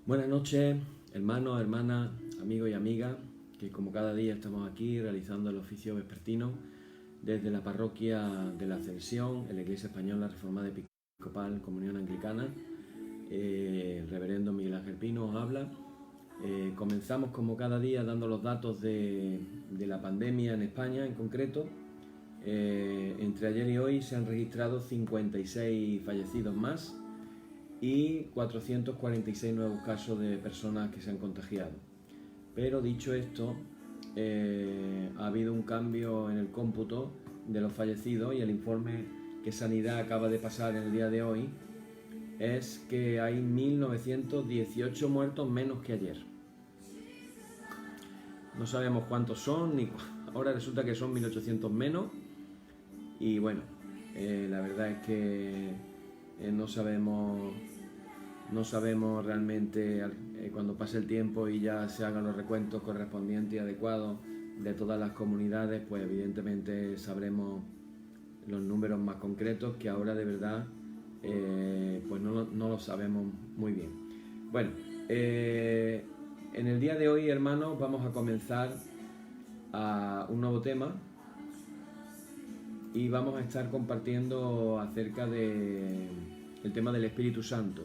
Buenas noches, hermanos, hermanas, amigos y amigas, que como cada día estamos aquí realizando el oficio vespertino desde la parroquia de la Ascensión, en la Iglesia Española Reformada Episcopal Comunión Anglicana. El reverendo Miguel Ángel Pino os habla. Comenzamos como cada día dando los datos de la pandemia en España en concreto. Entre ayer y hoy se han registrado 56 fallecidos más y 446 nuevos casos de personas que se han contagiado. Pero dicho esto, ha habido un cambio en el cómputo de los fallecidos y el informe que Sanidad acaba de pasar en el día de hoy es que hay 1918 muertos menos que ayer. No sabemos cuántos son, ahora resulta que son 1800 menos y bueno, la verdad es que no sabemos realmente cuando pase el tiempo y ya se hagan los recuentos correspondientes y adecuados de todas las comunidades, pues evidentemente sabremos los números más concretos, que ahora de verdad pues no lo sabemos muy bien. Bueno, en el día de hoy, hermanos, vamos a comenzar a un nuevo tema y vamos a estar compartiendo acerca del tema del Espíritu Santo.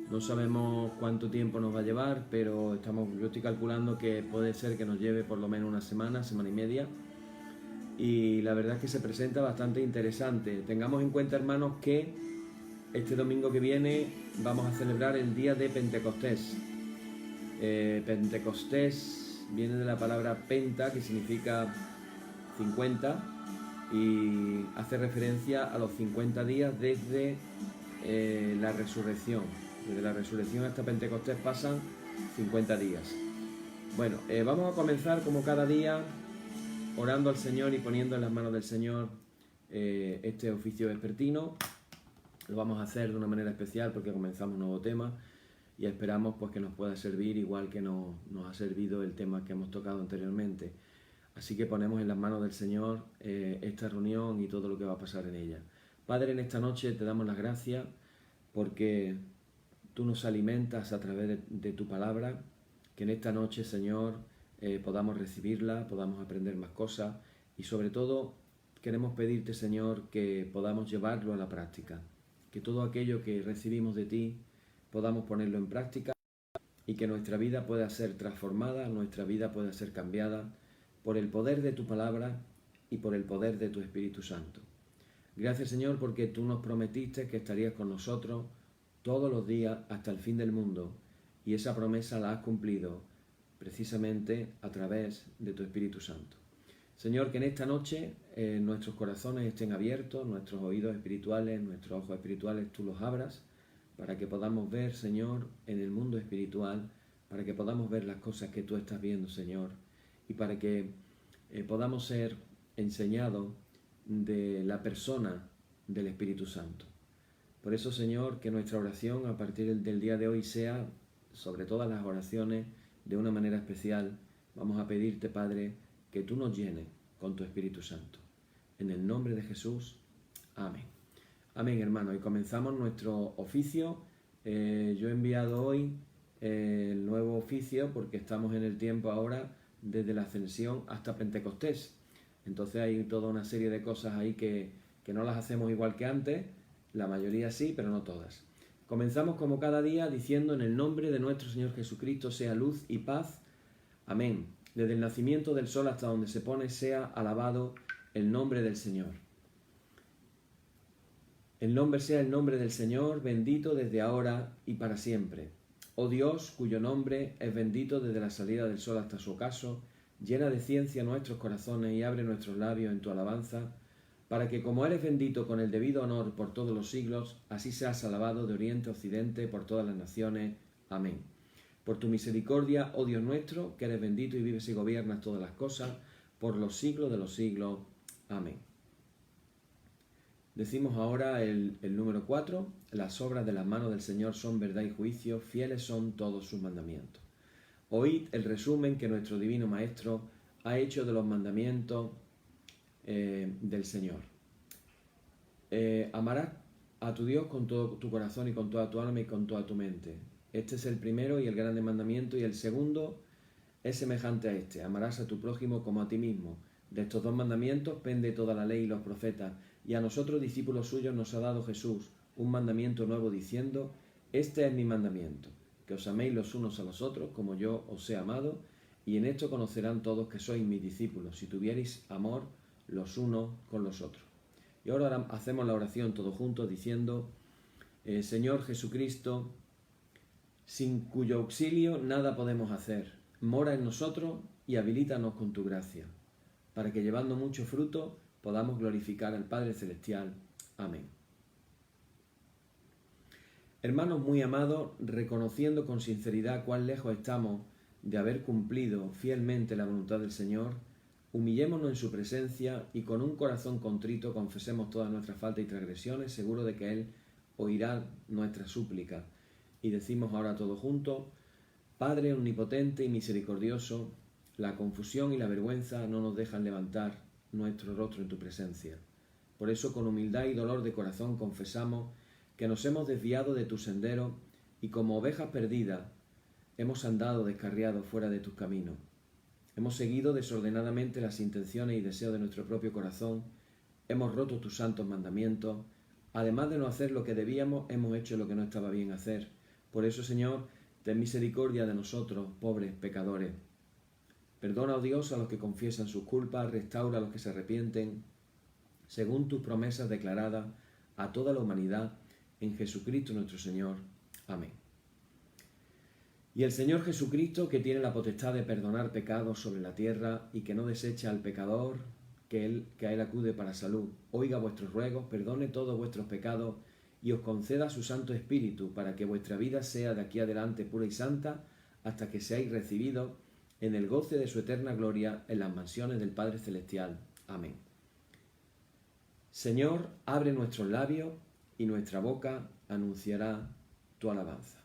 No sabemos cuánto tiempo nos va a llevar, pero yo estoy calculando que puede ser que nos lleve por lo menos una semana y media. Y la verdad es que se presenta bastante interesante. Tengamos en cuenta, hermanos, que este domingo que viene vamos a celebrar el día de Pentecostés. Pentecostés viene de la palabra penta, que significa 50, y hace referencia a los 50 días desde la resurrección. Desde la resurrección hasta Pentecostés pasan 50 días. Bueno, vamos a comenzar como cada día orando al Señor y poniendo en las manos del Señor este oficio vespertino. Lo vamos a hacer de una manera especial porque comenzamos un nuevo tema y esperamos pues que nos pueda servir igual que nos ha servido el tema que hemos tocado anteriormente. Así que ponemos en las manos del Señor esta reunión y todo lo que va a pasar en ella. Padre, en esta noche te damos las gracias porque tú nos alimentas a través de tu palabra, que en esta noche, Señor, podamos recibirla, podamos aprender más cosas y sobre todo queremos pedirte, Señor, que podamos llevarlo a la práctica, que todo aquello que recibimos de ti podamos ponerlo en práctica y que nuestra vida pueda ser transformada, nuestra vida pueda ser cambiada por el poder de tu palabra y por el poder de tu Espíritu Santo. Gracias, Señor, porque tú nos prometiste que estarías con nosotros todos los días hasta el fin del mundo, y esa promesa la has cumplido precisamente a través de tu Espíritu Santo. Señor, que en esta noche nuestros corazones estén abiertos, nuestros oídos espirituales, nuestros ojos espirituales tú los abras, para que podamos ver, Señor, en el mundo espiritual, para que podamos ver las cosas que tú estás viendo, Señor, y para que podamos ser enseñados de la persona del Espíritu Santo. Por eso, Señor, que nuestra oración a partir del día de hoy sea, sobre todas las oraciones, de una manera especial. Vamos a pedirte, Padre, que tú nos llenes con tu Espíritu Santo. En el nombre de Jesús, amén. Amén, hermanos. Y comenzamos nuestro oficio. Yo he enviado hoy el nuevo oficio porque estamos en el tiempo ahora desde la Ascensión hasta Pentecostés. Entonces hay toda una serie de cosas ahí que no las hacemos igual que antes. La mayoría sí, pero no todas. Comenzamos como cada día diciendo: en el nombre de nuestro Señor Jesucristo sea luz y paz. Amén. Desde el nacimiento del sol hasta donde se pone, sea alabado el nombre del Señor. El nombre sea el nombre del Señor, bendito desde ahora y para siempre. Oh Dios, cuyo nombre es bendito desde la salida del sol hasta su ocaso, llena de ciencia nuestros corazones y abre nuestros labios en tu alabanza, para que como eres bendito con el debido honor por todos los siglos, así seas alabado de oriente a occidente por todas las naciones. Amén. Por tu misericordia, oh Dios nuestro, que eres bendito y vives y gobiernas todas las cosas, por los siglos de los siglos. Amén. Decimos ahora el número 4. Las obras de las manos del Señor son verdad y juicio, fieles son todos sus mandamientos. Oíd el resumen que nuestro divino Maestro ha hecho de los mandamientos del Señor. Amarás a tu Dios con todo tu corazón y con toda tu alma y con toda tu mente. Este es el primero y el grande mandamiento, y el segundo es semejante a este: amarás a tu prójimo como a ti mismo. De estos dos mandamientos pende toda la ley y los profetas, y a nosotros, discípulos suyos, nos ha dado Jesús un mandamiento nuevo, diciendo: este es mi mandamiento, que os améis los unos a los otros como yo os he amado, y en esto conocerán todos que sois mis discípulos, si tuvierais amor los unos con los otros. Y ahora hacemos la oración todos juntos diciendo: Señor Jesucristo, sin cuyo auxilio nada podemos hacer, mora en nosotros y habilítanos con tu gracia, para que llevando mucho fruto podamos glorificar al Padre Celestial. Amén. Hermanos muy amados, reconociendo con sinceridad cuán lejos estamos de haber cumplido fielmente la voluntad del Señor, humillémonos en su presencia y con un corazón contrito confesemos todas nuestras faltas y transgresiones, seguro de que Él oirá nuestra súplica. Y decimos ahora todos juntos: Padre omnipotente y misericordioso, la confusión y la vergüenza no nos dejan levantar nuestro rostro en tu presencia. Por eso, con humildad y dolor de corazón, confesamos que nos hemos desviado de tu sendero y como ovejas perdidas hemos andado descarriados fuera de tus caminos. Hemos seguido desordenadamente las intenciones y deseos de nuestro propio corazón, hemos roto tus santos mandamientos, además de no hacer lo que debíamos, hemos hecho lo que no estaba bien hacer. Por eso, Señor, ten misericordia de nosotros, pobres pecadores. Perdona, oh Dios, a los que confiesan sus culpas, restaura a los que se arrepienten, según tus promesas declaradas a toda la humanidad, en Jesucristo nuestro Señor. Amén. Y el Señor Jesucristo, que tiene la potestad de perdonar pecados sobre la tierra y que no desecha al pecador, que a Él acude para salud, oiga vuestros ruegos, perdone todos vuestros pecados y os conceda su Santo Espíritu, para que vuestra vida sea de aquí adelante pura y santa, hasta que seáis recibidos en el goce de su eterna gloria en las mansiones del Padre Celestial. Amén. Señor, abre nuestros labios y nuestra boca anunciará tu alabanza.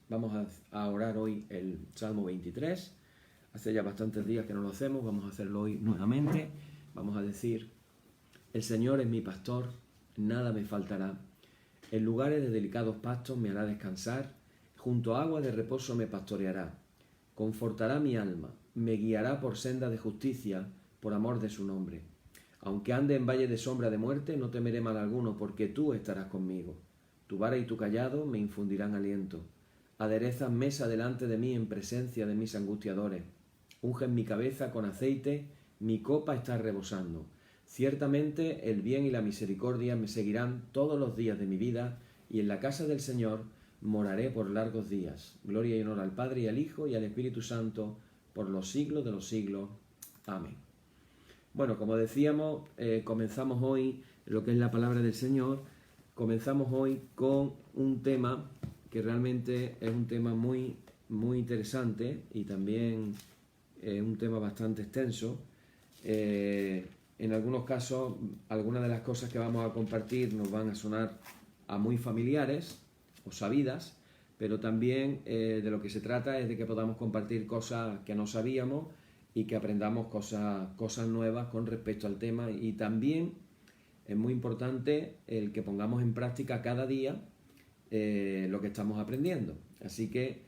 Vamos a orar hoy el Salmo 23. Hace ya bastantes días que no lo hacemos, vamos a hacerlo hoy nuevamente. Vamos a decir: el Señor es mi pastor, nada me faltará. En lugares de delicados pastos me hará descansar, junto a aguas de reposo me pastoreará. Confortará mi alma, me guiará por senda de justicia, por amor de su nombre. Aunque ande en valle de sombra de muerte, no temeré mal alguno, porque tú estarás conmigo. Tu vara y tu cayado me infundirán aliento. Aderezas mesa delante de mí en presencia de mis angustiadores. Ungen mi cabeza con aceite, mi copa está rebosando. Ciertamente el bien y la misericordia me seguirán todos los días de mi vida, y en la casa del Señor moraré por largos días. Gloria y honor al Padre y al Hijo y al Espíritu Santo, por los siglos de los siglos. Amén. Bueno, como decíamos, comenzamos hoy lo que es la palabra del Señor. Comenzamos hoy con un tema que realmente es un tema muy, muy interesante y también un tema bastante extenso. En algunos casos, algunas de las cosas que vamos a compartir nos van a sonar a muy familiares o sabidas, pero también de lo que se trata es de que podamos compartir cosas que no sabíamos y que aprendamos cosas nuevas con respecto al tema, y también es muy importante el que pongamos en práctica cada día lo que estamos aprendiendo. Así que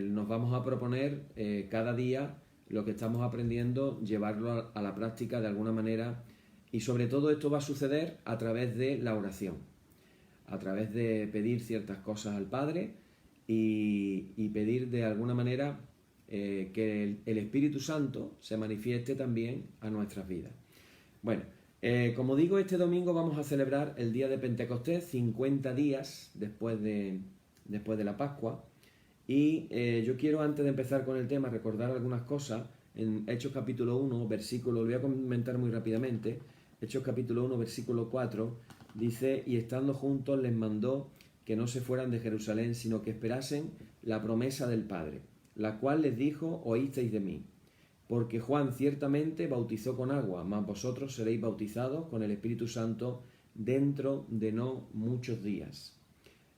nos vamos a proponer cada día lo que estamos aprendiendo, llevarlo a la práctica de alguna manera, y sobre todo esto va a suceder a través de la oración, a través de pedir ciertas cosas al Padre y pedir de alguna manera que el Espíritu Santo se manifieste también a nuestras vidas. Bueno, como digo, este domingo vamos a celebrar el día de Pentecostés, 50 días después de la Pascua. Y yo quiero, antes de empezar con el tema, recordar algunas cosas. En Hechos capítulo 1, versículo, lo voy a comentar muy rápidamente. Hechos capítulo 1, versículo 4, dice: y estando juntos les mandó que no se fueran de Jerusalén, sino que esperasen la promesa del Padre, la cual les dijo: oísteis de mí. Porque Juan ciertamente bautizó con agua, mas vosotros seréis bautizados con el Espíritu Santo dentro de no muchos días.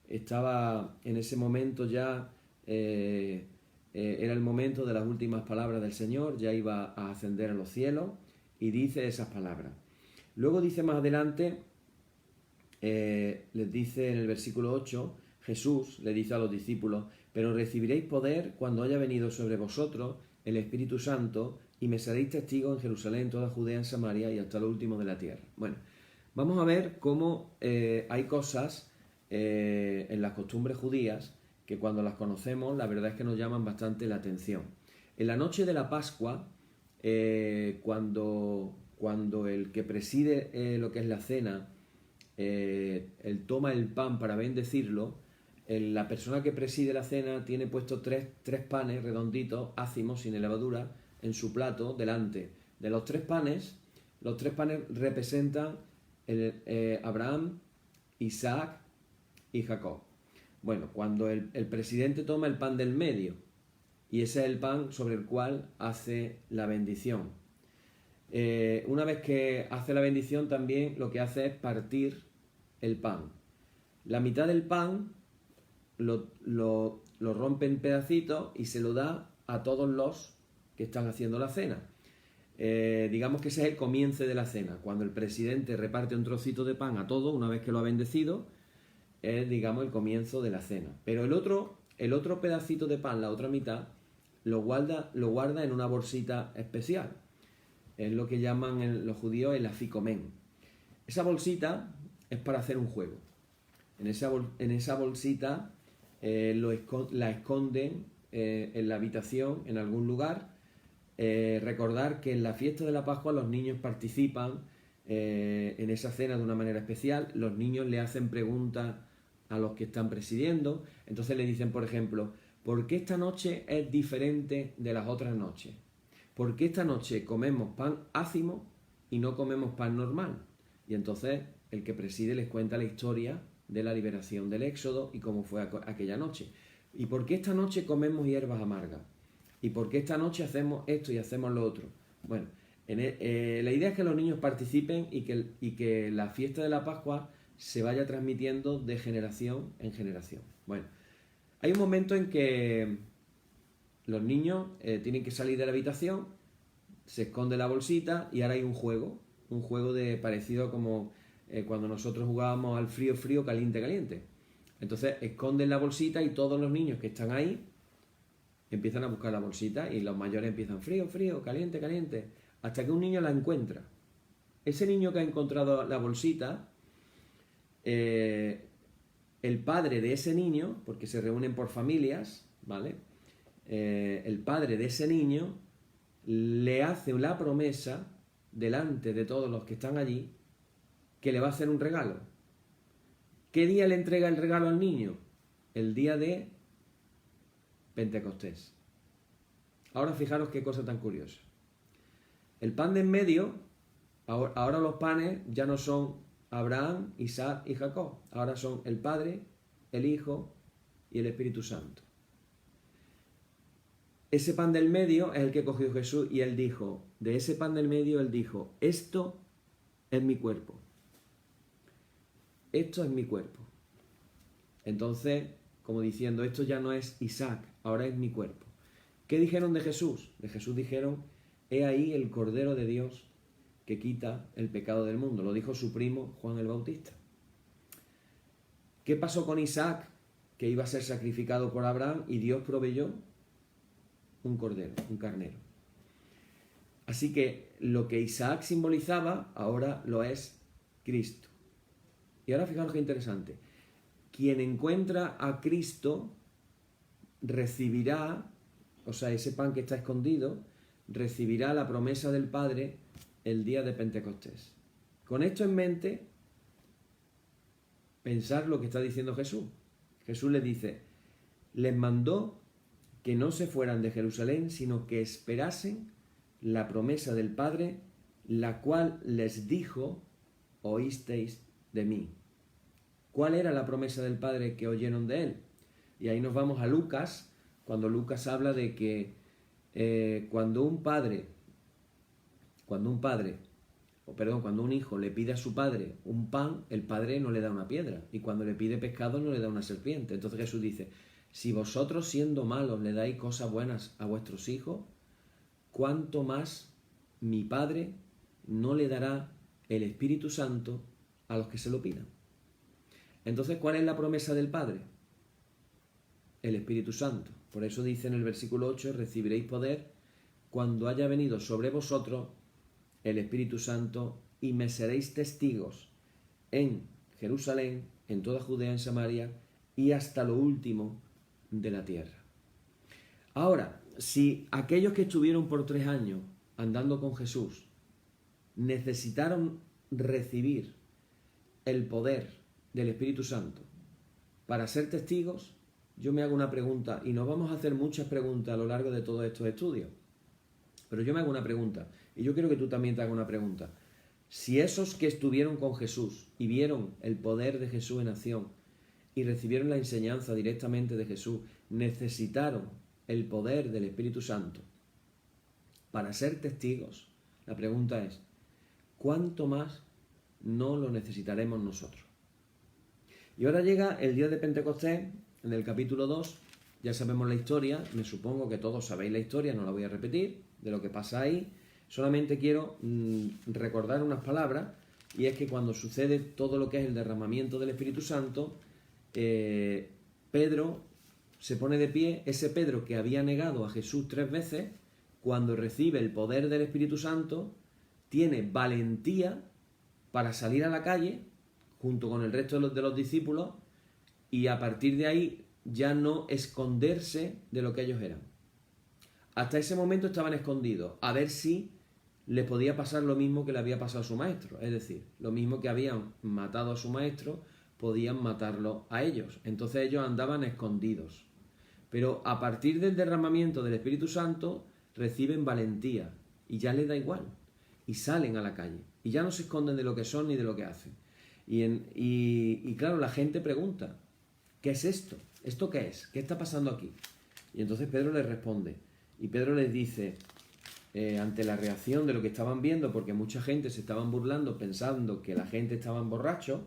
Estaba en ese momento ya, era el momento de las últimas palabras del Señor, ya iba a ascender a los cielos, y dice esas palabras. Luego dice más adelante, les dice en el versículo 8, Jesús le dice a los discípulos: pero recibiréis poder cuando haya venido sobre vosotros el Espíritu Santo y me seréis testigos en Jerusalén, en toda Judea, en Samaria y hasta lo último de la tierra. Bueno, vamos a ver cómo hay cosas en las costumbres judías que cuando las conocemos la verdad es que nos llaman bastante la atención. En la noche de la Pascua, cuando el que preside lo que es la cena, él toma el pan para bendecirlo, la persona que preside la cena tiene puestos tres panes redonditos, ácimos, sin levadura, en su plato delante. De los tres panes representan Abraham, Isaac y Jacob. Bueno, cuando el presidente toma el pan del medio, y ese es el pan sobre el cual hace la bendición. Una vez que hace la bendición, también lo que hace es partir el pan. La mitad del pan lo rompe en pedacitos y se lo da a todos los que están haciendo la cena. Digamos que ese es el comienzo de la cena. Cuando el presidente reparte un trocito de pan a todos, una vez que lo ha bendecido, es, digamos, el comienzo de la cena. Pero el otro pedacito de pan, la otra mitad, lo guarda en una bolsita especial. Es lo que llaman los judíos el afikomen. Esa bolsita es para hacer un juego. En esa bolsita la esconden en la habitación, en algún lugar. Recordar que en la fiesta de la Pascua los niños participan en esa cena de una manera especial. Los niños le hacen preguntas a los que están presidiendo. Entonces le dicen, por ejemplo: ¿por qué esta noche es diferente de las otras noches? ¿Por qué esta noche comemos pan ácimo y no comemos pan normal? Y entonces el que preside les cuenta la historia de la liberación del Éxodo y cómo fue aquella noche. ¿Y por qué esta noche comemos hierbas amargas? ¿Y por qué esta noche hacemos esto y hacemos lo otro? Bueno, la idea es que los niños participen y que la fiesta de la Pascua se vaya transmitiendo de generación en generación. Bueno, hay un momento en que los niños tienen que salir de la habitación, se esconde la bolsita y ahora hay un juego parecido como cuando nosotros jugábamos al frío, frío, caliente, caliente. Entonces esconden la bolsita y todos los niños que están ahí empiezan a buscar la bolsita y los mayores empiezan frío, frío, caliente, caliente, hasta que un niño la encuentra. Ese niño que ha encontrado la bolsita, el padre de ese niño, porque se reúnen por familias, ¿vale? El padre de ese niño le hace la promesa delante de todos los que están allí que le va a hacer un regalo. ¿Qué día le entrega el regalo al niño? El día de Pentecostés. Ahora fijaros qué cosa tan curiosa. El pan de en medio, ahora los panes ya no son Abraham, Isaac y Jacob. Ahora son el Padre, el Hijo y el Espíritu Santo. Ese pan del medio es el que cogió Jesús y él dijo, de ese pan del medio él dijo: esto es mi cuerpo. Esto es mi cuerpo. Entonces, como diciendo, esto ya no es Isaac, ahora es mi cuerpo. ¿Qué dijeron de Jesús? De Jesús dijeron: he ahí el Cordero de Dios que quita el pecado del mundo. Lo dijo su primo Juan el Bautista. ¿Qué pasó con Isaac? Que iba a ser sacrificado por Abraham y Dios proveyó un cordero, un carnero. Así que lo que Isaac simbolizaba ahora lo es Cristo. Y ahora fijaros qué interesante. Quien encuentra a Cristo recibirá, o sea, ese pan que está escondido, recibirá la promesa del Padre el día de Pentecostés. Con esto en mente, pensar lo que está diciendo Jesús. Jesús les dice: les mandó que no se fueran de Jerusalén, sino que esperasen la promesa del Padre, la cual les dijo: oísteis de mí. ¿Cuál era la promesa del Padre que oyeron de él? Y ahí nos vamos a Lucas, cuando Lucas habla de que cuando un hijo le pide a su padre un pan, el padre no le da una piedra, y cuando le pide pescado no le da una serpiente. Entonces Jesús dice: si vosotros siendo malos le dais cosas buenas a vuestros hijos, ¿cuánto más mi Padre no le dará el Espíritu Santo a los que se lo pidan? Entonces, ¿cuál es la promesa del Padre? el Espíritu Santo. Por eso dice en el versículo 8, recibiréis poder cuando haya venido sobre vosotros el Espíritu Santo y me seréis testigos en Jerusalén, en toda Judea, en Samaria y hasta lo último de la tierra. Ahora, si aquellos que estuvieron por 3 años andando con Jesús necesitaron recibir el poder del Espíritu Santo para ser testigos, yo me hago una pregunta, y nos vamos a hacer muchas preguntas a lo largo de todos estos estudios, pero yo me hago una pregunta, y yo quiero que tú también te hagas una pregunta. Si esos que estuvieron con Jesús y vieron el poder de Jesús en acción y recibieron la enseñanza directamente de Jesús, necesitaron el poder del Espíritu Santo para ser testigos, la pregunta es, ¿cuánto más no lo necesitaremos nosotros? Y ahora llega el día de Pentecostés, en el capítulo 2, ya sabemos la historia, me supongo que todos sabéis la historia, no la voy a repetir, de lo que pasa ahí, solamente quiero recordar unas palabras, y es que cuando sucede todo lo que es el derramamiento del Espíritu Santo, Pedro se pone de pie, ese Pedro que había negado a Jesús 3 veces, cuando recibe el poder del Espíritu Santo, tiene valentía para salir a la calle, junto con el resto de los discípulos, y a partir de ahí ya no esconderse de lo que ellos eran. Hasta ese momento estaban escondidos, a ver si les podía pasar lo mismo que le había pasado a su maestro, es decir, lo mismo que habían matado a su maestro, podían matarlo a ellos. Entonces ellos andaban escondidos. Pero a partir del derramamiento del Espíritu Santo reciben valentía y ya les da igual. Y salen a la calle. Y ya no se esconden de lo que son ni de lo que hacen. Y claro, la gente pregunta, ¿qué es esto? ¿Esto qué es? ¿Qué está pasando aquí? Y entonces Pedro les responde. Y Pedro les dice, ante la reacción de lo que estaban viendo, porque mucha gente se estaban burlando pensando que la gente estaba borracho,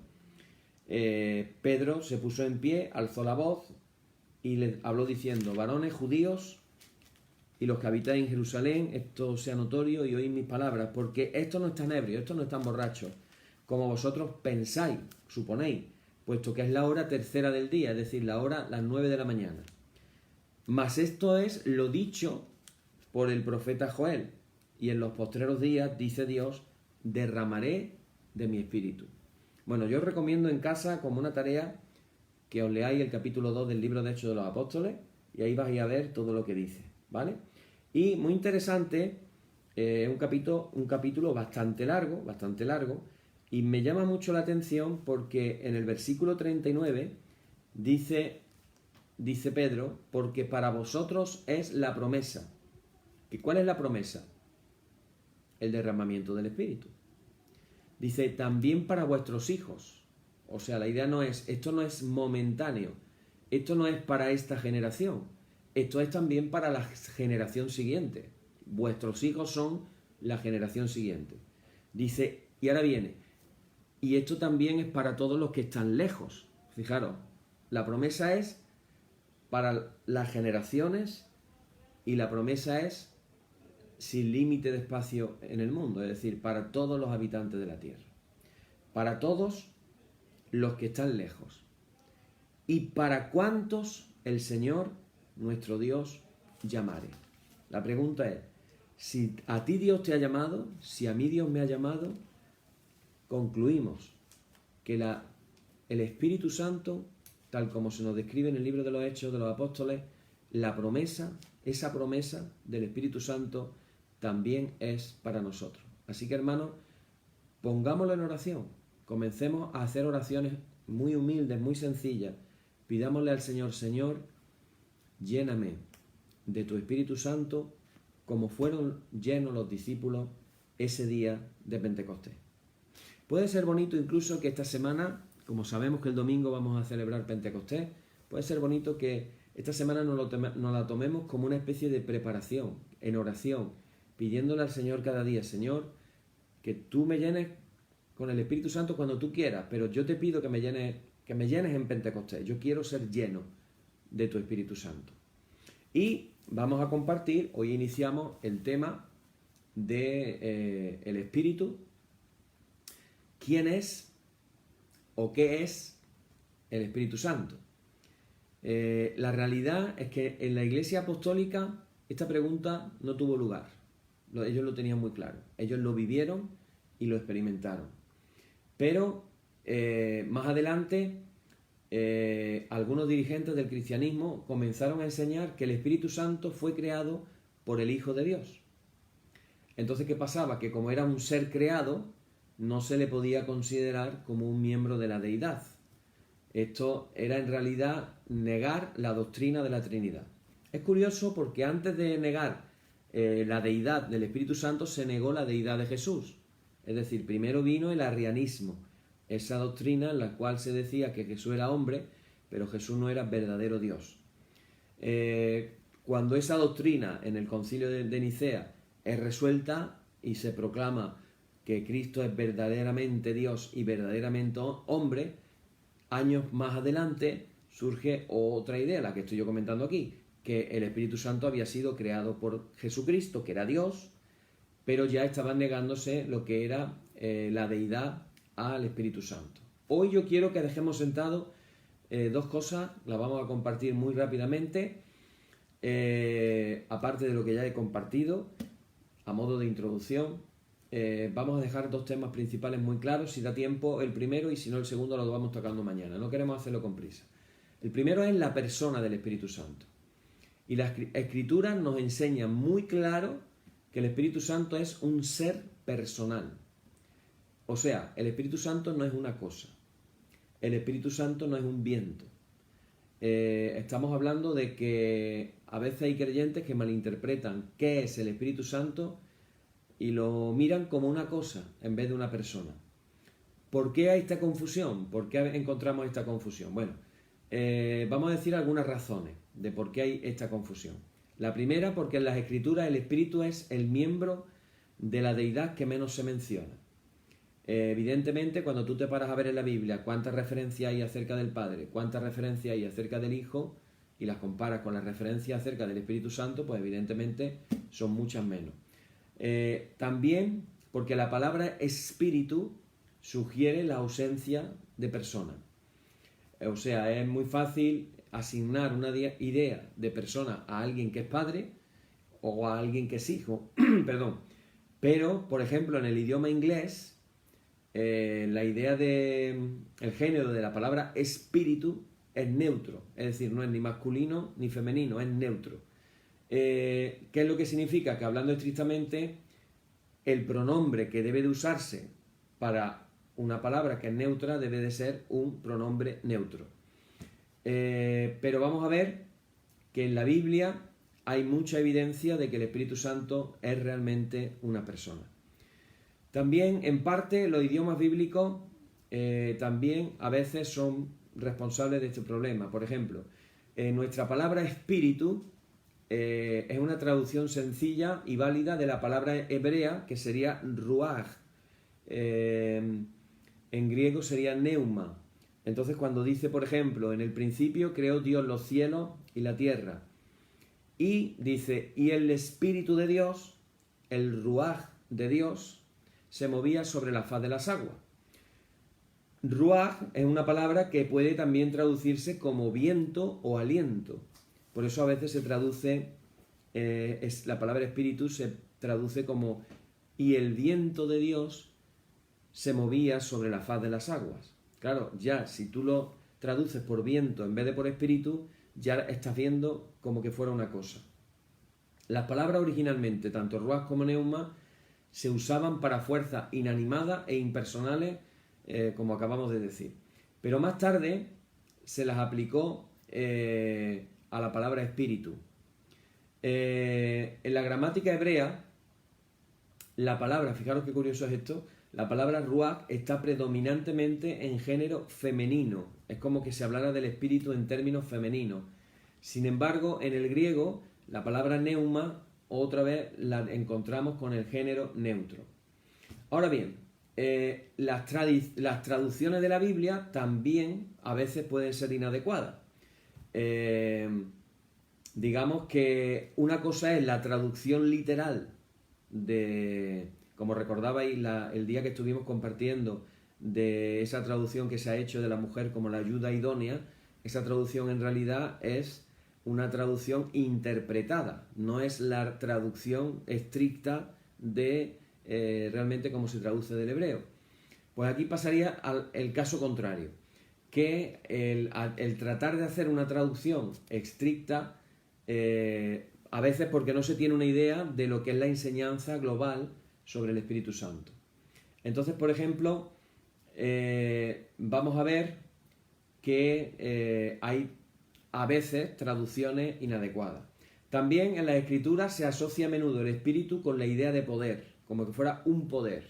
Pedro se puso en pie, alzó la voz y les habló diciendo, varones judíos y los que habitáis en Jerusalén, esto sea notorio y oíd mis palabras, porque estos no están ebrios, estos no están borrachos, como vosotros pensáis, suponéis, puesto que es la hora tercera del día, es decir, la hora las 9 de la mañana. Mas esto es lo dicho por el profeta Joel, y en los postreros días, dice Dios, derramaré de mi espíritu. Bueno, yo os recomiendo en casa como una tarea que os leáis el capítulo 2 del libro de Hechos de los Apóstoles, y ahí vais a ver todo lo que dice, ¿vale? Y muy interesante, un capítulo bastante largo, y me llama mucho la atención porque en el versículo 39 dice Pedro, porque para vosotros es la promesa. ¿Y cuál es la promesa? El derramamiento del Espíritu. Dice, también para vuestros hijos. O sea, la idea no es, esto no es momentáneo, esto no es para esta generación, esto es también para la generación siguiente. Vuestros hijos son la generación siguiente. Dice, y ahora viene, y esto también es para todos los que están lejos. Fijaros, la promesa es para las generaciones y la promesa es sin límite de espacio en el mundo, es decir, para todos los habitantes de la tierra, para todos los que están lejos. ¿Y para cuántos el Señor, nuestro Dios, llamare? La pregunta es, si a ti Dios te ha llamado, si a mí Dios me ha llamado, concluimos que el Espíritu Santo, tal como se nos describe en el libro de los Hechos de los Apóstoles, la promesa, esa promesa del Espíritu Santo también es para nosotros. Así que, hermanos, pongámoslo en oración. Comencemos a hacer oraciones muy humildes, muy sencillas. Pidámosle al Señor, Señor, lléname de tu Espíritu Santo como fueron llenos los discípulos ese día de Pentecostés. Puede ser bonito incluso que esta semana, como sabemos que el domingo vamos a celebrar Pentecostés, puede ser bonito que esta semana nos la tomemos como una especie de preparación, en oración, pidiéndole al Señor cada día, Señor, que tú me llenes con el Espíritu Santo cuando tú quieras, pero yo te pido que me llenes en Pentecostés. Yo quiero ser lleno de tu Espíritu Santo. Y vamos a compartir, hoy iniciamos el tema de el Espíritu. ¿Quién es o qué es el Espíritu Santo? La realidad es que en la Iglesia Apostólica esta pregunta no tuvo lugar. Ellos lo tenían muy claro. Ellos lo vivieron y lo experimentaron. Pero más adelante algunos dirigentes del cristianismo comenzaron a enseñar que el Espíritu Santo fue creado por el Hijo de Dios. Entonces, ¿qué pasaba? Que como era un ser creado, no se le podía considerar como un miembro de la deidad. Esto era en realidad negar la doctrina de la Trinidad. Es curioso porque antes de negar la deidad del Espíritu Santo se negó la deidad de Jesús. Es decir, primero vino el arrianismo, esa doctrina en la cual se decía que Jesús era hombre, pero Jesús no era verdadero Dios. Cuando esa doctrina en el concilio de Nicea es resuelta y se proclama que Cristo es verdaderamente Dios y verdaderamente hombre, años más adelante surge otra idea, la que estoy yo comentando aquí, que el Espíritu Santo había sido creado por Jesucristo, que era Dios, pero ya estaban negándose lo que era la deidad al Espíritu Santo. Hoy yo quiero que dejemos sentado dos cosas, las vamos a compartir muy rápidamente, aparte de lo que ya he compartido, a modo de introducción. Vamos a dejar dos temas principales muy claros, si da tiempo el primero y si no el segundo lo vamos tocando mañana, no queremos hacerlo con prisa. El primero es la persona del Espíritu Santo. Y las Escrituras nos enseñan muy claro que el Espíritu Santo es un ser personal. O sea, el Espíritu Santo no es una cosa. El Espíritu Santo no es un viento. Estamos hablando de que a veces hay creyentes que malinterpretan qué es el Espíritu Santo y lo miran como una cosa en vez de una persona. ¿Por qué hay esta confusión? ¿Por qué encontramos esta confusión? Bueno, vamos a decir algunas razones de por qué hay esta confusión. La primera, porque en las Escrituras el Espíritu es el miembro de la deidad que menos se menciona. Evidentemente, cuando tú te paras a ver en la Biblia cuántas referencias hay acerca del Padre, cuántas referencias hay acerca del Hijo, y las comparas con las referencias acerca del Espíritu Santo, pues evidentemente son muchas menos. También porque la palabra espíritu sugiere la ausencia de persona. O sea, es muy fácil asignar una idea de persona a alguien que es padre o a alguien que es hijo, perdón. Pero, por ejemplo, en el idioma inglés, la idea el género de la palabra espíritu es neutro, es decir, no es ni masculino ni femenino, es neutro. ¿Qué es lo que significa? Que hablando estrictamente, el pronombre que debe de usarse para una palabra que es neutra debe de ser un pronombre neutro. Pero vamos a ver que en la Biblia hay mucha evidencia de que el Espíritu Santo es realmente una persona. También, en parte, los idiomas bíblicos también a veces son responsables de este problema. Por ejemplo, nuestra palabra espíritu es una traducción sencilla y válida de la palabra hebrea que sería ruach. En griego sería neuma. Entonces, cuando dice, por ejemplo, en el principio creó Dios los cielos y la tierra, y dice, y el Espíritu de Dios, el ruach de Dios, se movía sobre la faz de las aguas. Ruach es una palabra que puede también traducirse como viento o aliento. Por eso a veces se traduce, la palabra espíritu se traduce como y el viento de Dios se movía sobre la faz de las aguas. Claro, ya si tú lo traduces por viento en vez de por espíritu, ya estás viendo como que fuera una cosa. Las palabras originalmente, tanto ruach como neuma, se usaban para fuerzas inanimadas e impersonales, como acabamos de decir. Pero más tarde se las aplicó a la palabra espíritu. En la gramática hebrea, la palabra, fijaros qué curioso es esto, la palabra ruach está predominantemente en género femenino. Es como que se hablara del espíritu en términos femeninos. Sin embargo, en el griego, la palabra neuma otra vez la encontramos con el género neutro. Ahora bien, las traducciones de la Biblia también a veces pueden ser inadecuadas. Digamos que una cosa es la traducción literal como recordabais el día que estuvimos compartiendo de esa traducción que se ha hecho de la mujer como la ayuda idónea, esa traducción en realidad es una traducción interpretada, no es la traducción estricta de realmente cómo se traduce del hebreo. Pues aquí pasaría el caso contrario, que el tratar de hacer una traducción estricta, a veces porque no se tiene una idea de lo que es la enseñanza global sobre el Espíritu Santo. Entonces, por ejemplo, vamos a ver que hay a veces traducciones inadecuadas. También en las Escrituras se asocia a menudo el Espíritu con la idea de poder, como que fuera un poder,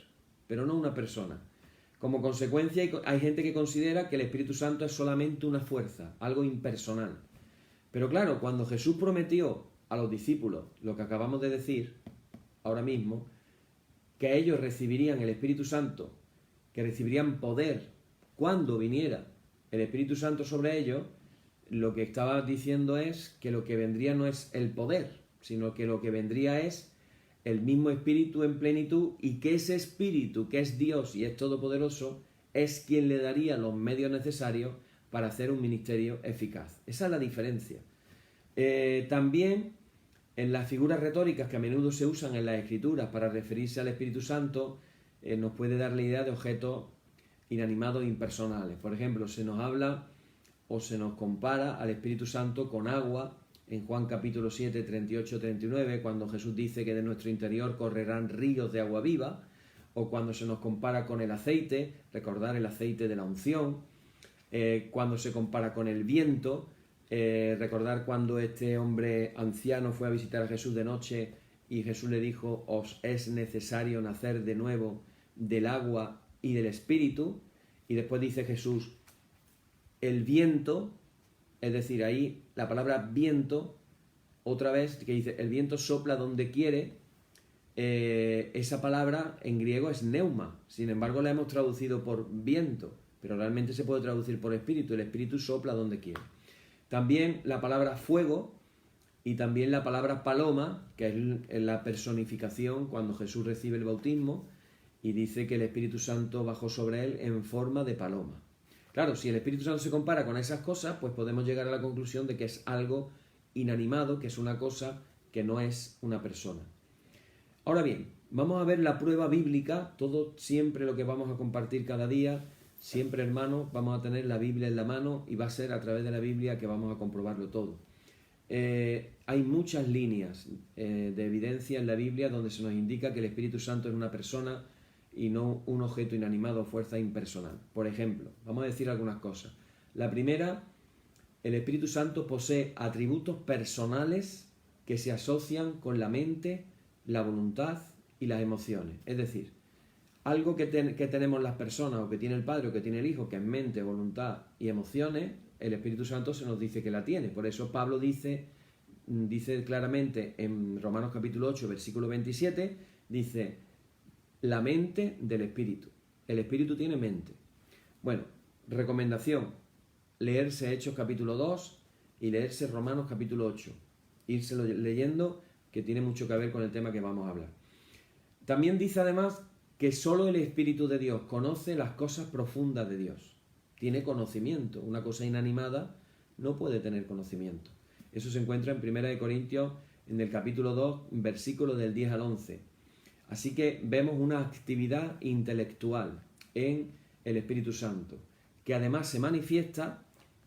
pero no una persona. Como consecuencia, hay gente que considera que el Espíritu Santo es solamente una fuerza, algo impersonal. Pero claro, cuando Jesús prometió a los discípulos lo que acabamos de decir ahora mismo, que ellos recibirían el Espíritu Santo, que recibirían poder cuando viniera el Espíritu Santo sobre ellos, lo que estaba diciendo es que lo que vendría no es el poder, sino que lo que vendría es el mismo Espíritu en plenitud, y que ese Espíritu, que es Dios y es todopoderoso, es quien le daría los medios necesarios para hacer un ministerio eficaz. Esa es la diferencia. También en las figuras retóricas que a menudo se usan en las Escrituras para referirse al Espíritu Santo, nos puede dar la idea de objetos inanimados e impersonales. Por ejemplo, se nos habla o se nos compara al Espíritu Santo con agua en Juan capítulo 7, 38-39, cuando Jesús dice que de nuestro interior correrán ríos de agua viva, o cuando se nos compara con el aceite, recordar el aceite de la unción, cuando se compara con el viento, recordar cuando este hombre anciano fue a visitar a Jesús de noche y Jesús le dijo: os es necesario nacer de nuevo del agua y del Espíritu. Y después dice Jesús, el viento, es decir, ahí la palabra viento, otra vez, que dice el viento sopla donde quiere, esa palabra en griego es neuma, sin embargo la hemos traducido por viento, pero realmente se puede traducir por espíritu, el espíritu sopla donde quiere. También la palabra fuego y también la palabra paloma, que es la personificación cuando Jesús recibe el bautismo y dice que el Espíritu Santo bajó sobre él en forma de paloma. Claro, si el Espíritu Santo se compara con esas cosas, pues podemos llegar a la conclusión de que es algo inanimado, que es una cosa que no es una persona. Ahora bien, vamos a ver la prueba bíblica, todo siempre lo que vamos a compartir cada día, siempre, hermanos, vamos a tener la Biblia en la mano y va a ser a través de la Biblia que vamos a comprobarlo todo. Hay muchas líneas de evidencia en la Biblia donde se nos indica que el Espíritu Santo es una persona y no un objeto inanimado o fuerza impersonal. Por ejemplo, vamos a decir algunas cosas. La primera, el Espíritu Santo posee atributos personales que se asocian con la mente, la voluntad y las emociones. Es decir, algo que tenemos las personas, o que tiene el Padre o que tiene el Hijo, que es mente, voluntad y emociones, el Espíritu Santo se nos dice que la tiene. Por eso Pablo dice claramente en Romanos capítulo 8, versículo 27, dice: la mente del Espíritu. El Espíritu tiene mente. Bueno, recomendación: leerse Hechos capítulo 2 y leerse Romanos capítulo 8. Irse leyendo, que tiene mucho que ver con el tema que vamos a hablar. También dice además que solo el Espíritu de Dios conoce las cosas profundas de Dios. Tiene conocimiento. Una cosa inanimada no puede tener conocimiento. Eso se encuentra en 1 Corintios, en el capítulo 2, versículos del 10 al 11. Así que vemos una actividad intelectual en el Espíritu Santo, que además se manifiesta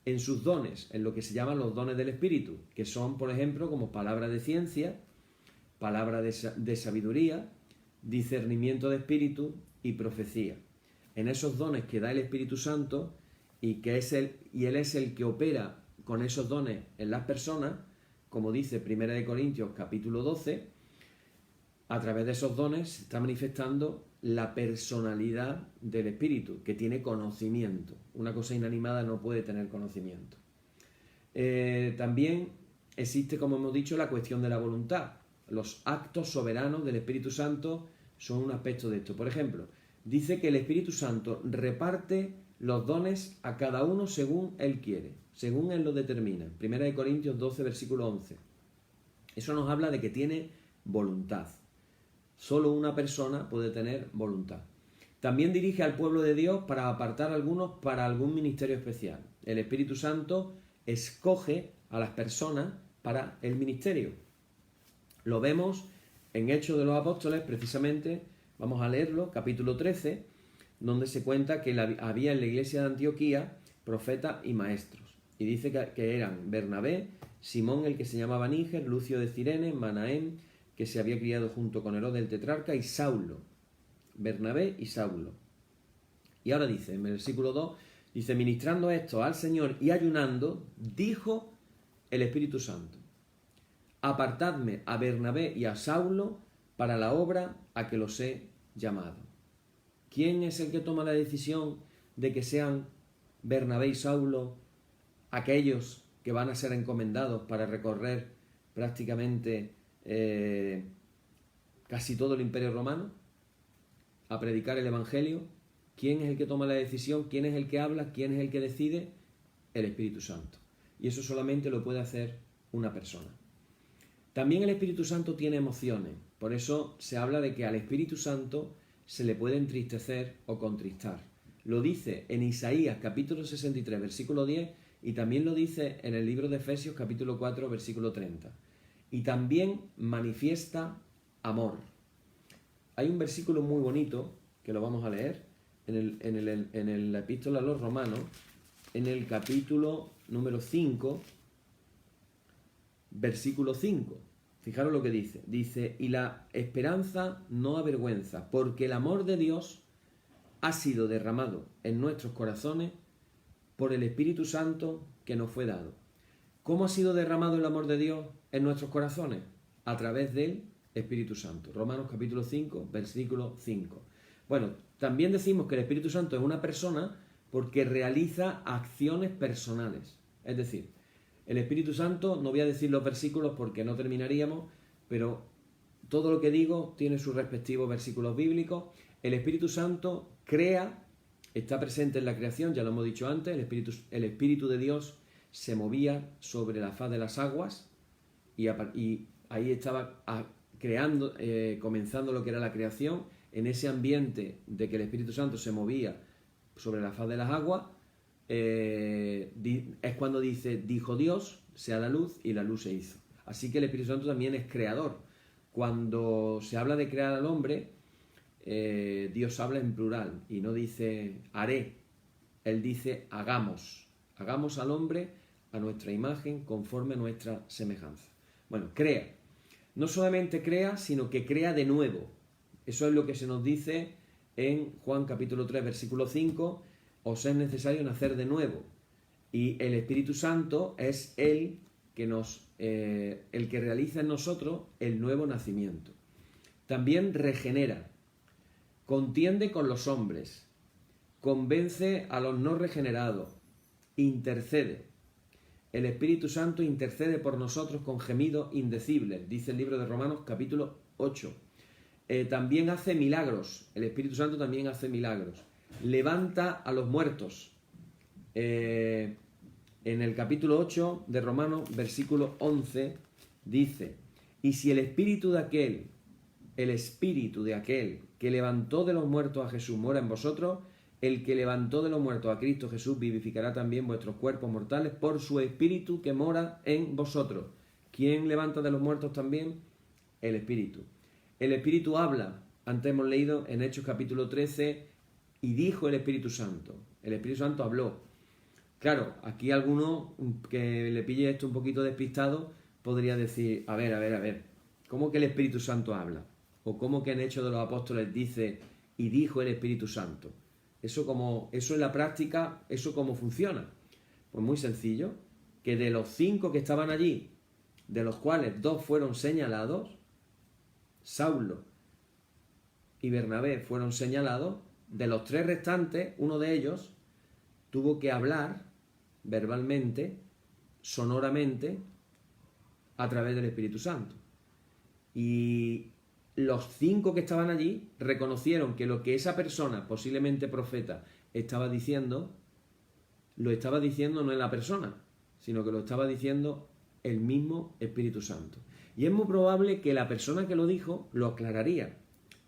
en sus dones, en lo que se llaman los dones del Espíritu, que son, por ejemplo, como palabra de ciencia, palabra de sabiduría, discernimiento de espíritu y profecía. En esos dones que da el Espíritu Santo, y Él es el que opera con esos dones en las personas, como dice 1 Corintios capítulo 12, a través de esos dones se está manifestando la personalidad del Espíritu, que tiene conocimiento. Una cosa inanimada no puede tener conocimiento. También existe, como hemos dicho, la cuestión de la voluntad. Los actos soberanos del Espíritu Santo son un aspecto de esto. Por ejemplo, dice que el Espíritu Santo reparte los dones a cada uno según Él quiere, según Él lo determina. 1 Corintios 12, versículo 11. Eso nos habla de que tiene voluntad. Solo una persona puede tener voluntad. También dirige al pueblo de Dios para apartar a algunos para algún ministerio especial. El Espíritu Santo escoge a las personas para el ministerio. Lo vemos en Hechos de los Apóstoles, precisamente, vamos a leerlo, capítulo 13, donde se cuenta que había en la iglesia de Antioquía profetas y maestros. Y dice que eran Bernabé, Simón, el que se llamaba Níger, Lucio de Cirene, Manaén, que se había criado junto con Herodes el tetrarca, y Saulo. Bernabé y Saulo. Y ahora dice, en el versículo 2, dice, ministrando esto al Señor y ayunando, dijo el Espíritu Santo, apartadme a Bernabé y a Saulo para la obra a que los he llamado. ¿Quién es el que toma la decisión de que sean Bernabé y Saulo aquellos que van a ser encomendados para recorrer prácticamente casi todo el Imperio Romano, a predicar el Evangelio? ¿Quién es el que toma la decisión? ¿Quién es el que habla? ¿Quién es el que decide? El Espíritu Santo. Y eso solamente lo puede hacer una persona. También el Espíritu Santo tiene emociones. Por eso se habla de que al Espíritu Santo se le puede entristecer o contristar. Lo dice en Isaías capítulo 63, versículo 10, y también lo dice en el libro de Efesios capítulo 4, versículo 30. Y también manifiesta amor. Hay un versículo muy bonito que lo vamos a leer en la epístola a los Romanos, en el capítulo número 5, versículo 5. Fijaros lo que dice. Dice, y la esperanza no avergüenza, porque el amor de Dios ha sido derramado en nuestros corazones por el Espíritu Santo que nos fue dado. ¿Cómo ha sido derramado el amor de Dios en nuestros corazones? A través del Espíritu Santo. Romanos capítulo 5, versículo 5. Bueno, también decimos que el Espíritu Santo es una persona porque realiza acciones personales. Es decir, el Espíritu Santo, no voy a decir los versículos porque no terminaríamos, pero todo lo que digo tiene sus respectivos versículos bíblicos. El Espíritu Santo crea, está presente en la creación, ya lo hemos dicho antes, el Espíritu de Dios se movía sobre la faz de las aguas y ahí estaba creando, comenzando lo que era la creación. En ese ambiente de que el Espíritu Santo se movía sobre la faz de las aguas, es cuando dijo Dios, sea la luz, y la luz se hizo. Así que el Espíritu Santo también es creador. Cuando se habla de crear al hombre, Dios habla en plural y no dice haré, Él dice hagamos al hombre a nuestra imagen conforme a nuestra semejanza. Bueno, crea. No solamente crea, sino que crea de nuevo. Eso es lo que se nos dice en Juan capítulo 3, versículo 5, os es necesario nacer de nuevo. Y el Espíritu Santo es el que realiza en nosotros el nuevo nacimiento. También regenera, contiende con los hombres, convence a los no regenerados, intercede. El Espíritu Santo intercede por nosotros con gemidos indecibles, dice el libro de Romanos capítulo 8. También hace milagros, el Espíritu Santo también hace milagros. Levanta a los muertos. En el capítulo 8 de Romanos, versículo 11, dice, y si el espíritu de aquel que levantó de los muertos a Jesús mora en vosotros, el que levantó de los muertos a Cristo Jesús vivificará también vuestros cuerpos mortales por su espíritu que mora en vosotros. ¿Quién levanta de los muertos también? El Espíritu. El Espíritu habla, antes hemos leído en Hechos capítulo 13, y dijo el Espíritu Santo. El Espíritu Santo habló. Claro, aquí alguno que le pille esto un poquito despistado podría decir, a ver, ¿cómo que el Espíritu Santo habla? ¿O cómo que en Hechos de los Apóstoles dice, y dijo el Espíritu Santo? Eso en la práctica, ¿eso cómo funciona? Pues muy sencillo, que de los 5 que estaban allí, de los cuales 2 fueron señalados, Saulo y Bernabé fueron señalados, de los 3 restantes, uno de ellos tuvo que hablar verbalmente, sonoramente, a través del Espíritu Santo. Y los 5 que estaban allí reconocieron que lo que esa persona, posiblemente profeta, estaba diciendo, lo estaba diciendo no en la persona, sino que lo estaba diciendo el mismo Espíritu Santo. Y es muy probable que la persona que lo dijo lo aclararía.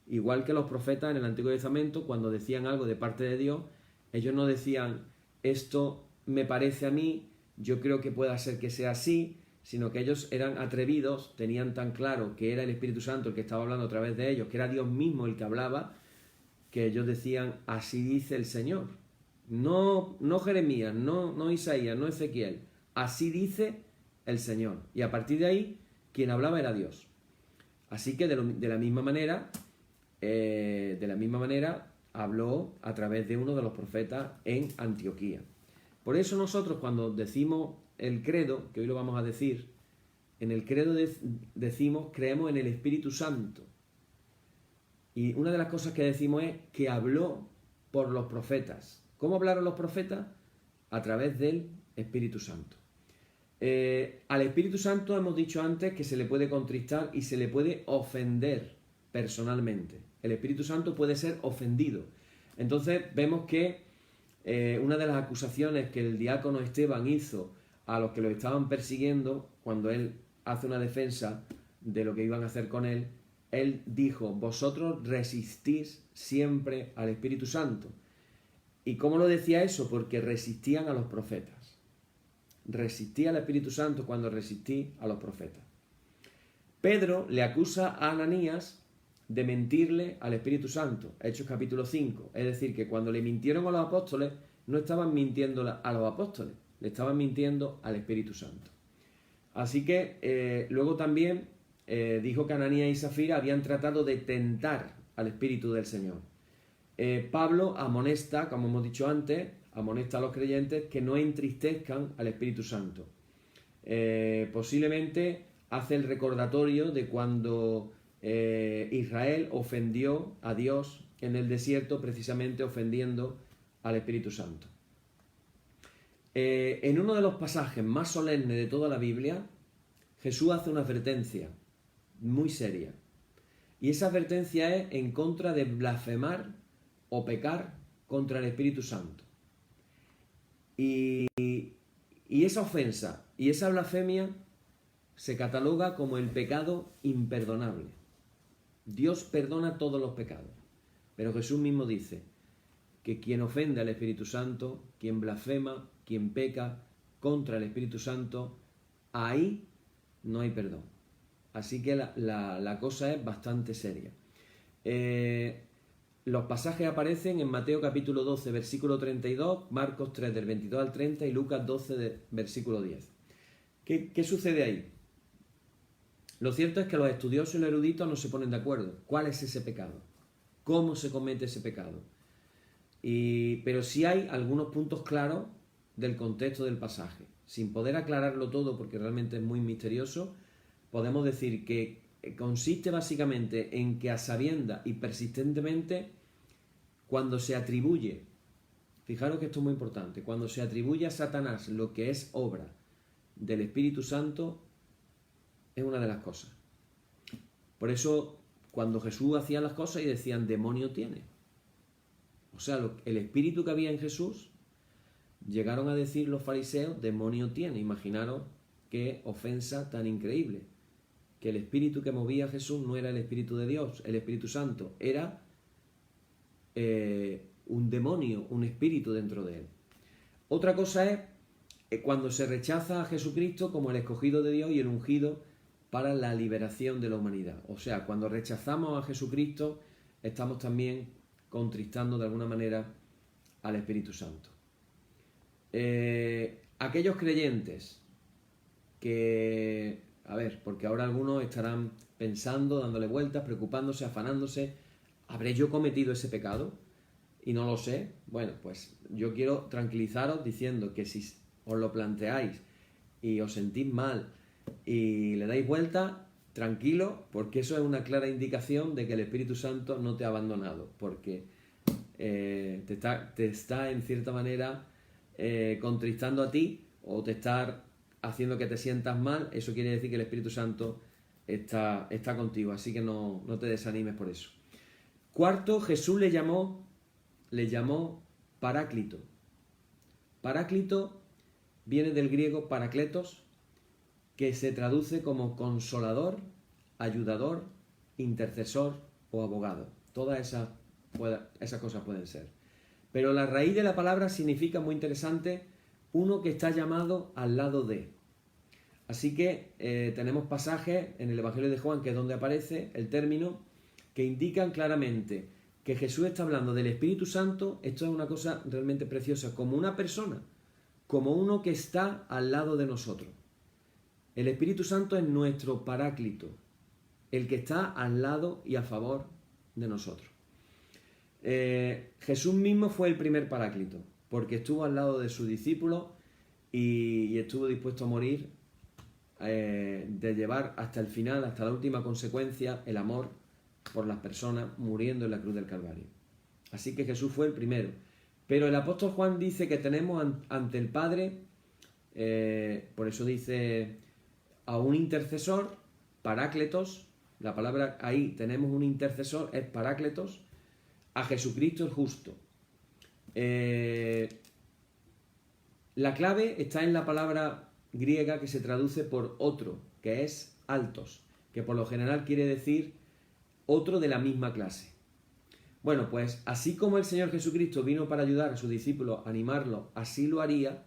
Igual que los profetas en el Antiguo Testamento, cuando decían algo de parte de Dios, ellos no decían, esto me parece a mí, yo creo que pueda ser que sea así, sino que ellos eran atrevidos, tenían tan claro que era el Espíritu Santo el que estaba hablando a través de ellos, que era Dios mismo el que hablaba, que ellos decían, así dice el Señor. No Jeremías, no Isaías, no Ezequiel, así dice el Señor. Y a partir de ahí, quien hablaba era Dios. Así que de la misma manera, habló a través de uno de los profetas en Antioquía. Por eso nosotros cuando decimos el credo, que hoy lo vamos a decir, en el credo decimos, creemos en el Espíritu Santo. Y una de las cosas que decimos es que habló por los profetas. ¿Cómo hablaron los profetas? A través del Espíritu Santo. Al Espíritu Santo hemos dicho antes que se le puede contristar y se le puede ofender personalmente. El Espíritu Santo puede ser ofendido. Entonces vemos que una de las acusaciones que el diácono Esteban hizo a los que lo estaban persiguiendo, cuando él hace una defensa de lo que iban a hacer con él dijo, vosotros resistís siempre al Espíritu Santo. ¿Y cómo lo decía eso? Porque resistían a los profetas. Resistí al Espíritu Santo cuando resistí a los profetas. Pedro le acusa a Ananías de mentirle al Espíritu Santo, Hechos capítulo 5. Es decir, que cuando le mintieron a los apóstoles, no estaban mintiendo a los apóstoles, le estaban mintiendo al Espíritu Santo. Así que luego también dijo que Ananías y Zafira habían tratado de tentar al Espíritu del Señor. Pablo amonesta, como hemos dicho antes, amonesta a los creyentes que no entristezcan al Espíritu Santo. Posiblemente hace el recordatorio de cuando Israel ofendió a Dios en el desierto, precisamente ofendiendo al Espíritu Santo. En uno de los pasajes más solemnes de toda la Biblia, Jesús hace una advertencia muy seria. Y esa advertencia es en contra de blasfemar o pecar contra el Espíritu Santo. Y esa ofensa y esa blasfemia se cataloga como el pecado imperdonable. Dios perdona todos los pecados, pero Jesús mismo dice que quien ofende al Espíritu Santo, quien blasfema, quien peca contra el Espíritu Santo, ahí no hay perdón. Así que la cosa es bastante seria. Los pasajes aparecen en Mateo capítulo 12, versículo 32, Marcos 3, del 22 al 30 y Lucas 12, versículo 10. ¿Qué sucede ahí? Lo cierto es que los estudiosos y los eruditos no se ponen de acuerdo. ¿Cuál es ese pecado? ¿Cómo se comete ese pecado? Pero sí hay algunos puntos claros del contexto del pasaje. Sin poder aclararlo todo, porque realmente es muy misterioso, podemos decir que consiste básicamente en que a sabiendas y persistentemente, cuando se atribuye, fijaros que esto es muy importante, cuando se atribuye a Satanás lo que es obra del Espíritu Santo, es una de las cosas. Por eso, cuando Jesús hacía las cosas y decían, demonio tiene. O sea, el espíritu que había en Jesús, llegaron a decir los fariseos, demonio tiene. Imaginaros qué ofensa tan increíble. Que el espíritu que movía a Jesús no era el Espíritu de Dios, el Espíritu Santo, era un demonio, un espíritu dentro de él. Otra cosa es cuando se rechaza a Jesucristo como el escogido de Dios y el ungido para la liberación de la humanidad. O sea, cuando rechazamos a Jesucristo, estamos también contristando de alguna manera al Espíritu Santo. Aquellos creyentes que, porque ahora algunos estarán pensando, dándole vueltas, preocupándose, afanándose, ¿habré yo cometido ese pecado? Y no lo sé. Bueno, pues yo quiero tranquilizaros diciendo que si os lo planteáis y os sentís mal y le dais vuelta, tranquilo, porque eso es una clara indicación de que el Espíritu Santo no te ha abandonado, porque te está en cierta manera contristando a ti o te está haciendo que te sientas mal. Eso quiere decir que el Espíritu Santo está contigo, así que no te desanimes por eso. Cuarto, Jesús le llamó Paráclito. Paráclito viene del griego parakletos, que se traduce como consolador, ayudador, intercesor o abogado. Todas esas cosas pueden ser. Pero la raíz de la palabra significa, muy interesante, uno que está llamado al lado de. Así que tenemos pasajes en el Evangelio de Juan, que es donde aparece el término, que indican claramente que Jesús está hablando del Espíritu Santo. Esto es una cosa realmente preciosa, como una persona, como uno que está al lado de nosotros. El Espíritu Santo es nuestro paráclito, el que está al lado y a favor de nosotros. Jesús mismo fue el primer paráclito, porque estuvo al lado de sus discípulos y estuvo dispuesto a morir, de llevar hasta el final, hasta la última consecuencia, el amor por las personas, muriendo en la cruz del Calvario. Así que Jesús fue el primero. Pero el apóstol Juan dice que tenemos ante el Padre, por eso dice a un intercesor, parácletos. La palabra ahí, tenemos un intercesor, es parácletos, a Jesucristo el justo. La clave está en la palabra griega que se traduce por otro, que es altos, que por lo general quiere decir otro de la misma clase. Bueno, pues así como el Señor Jesucristo vino para ayudar a sus discípulos, animarlos, así lo haría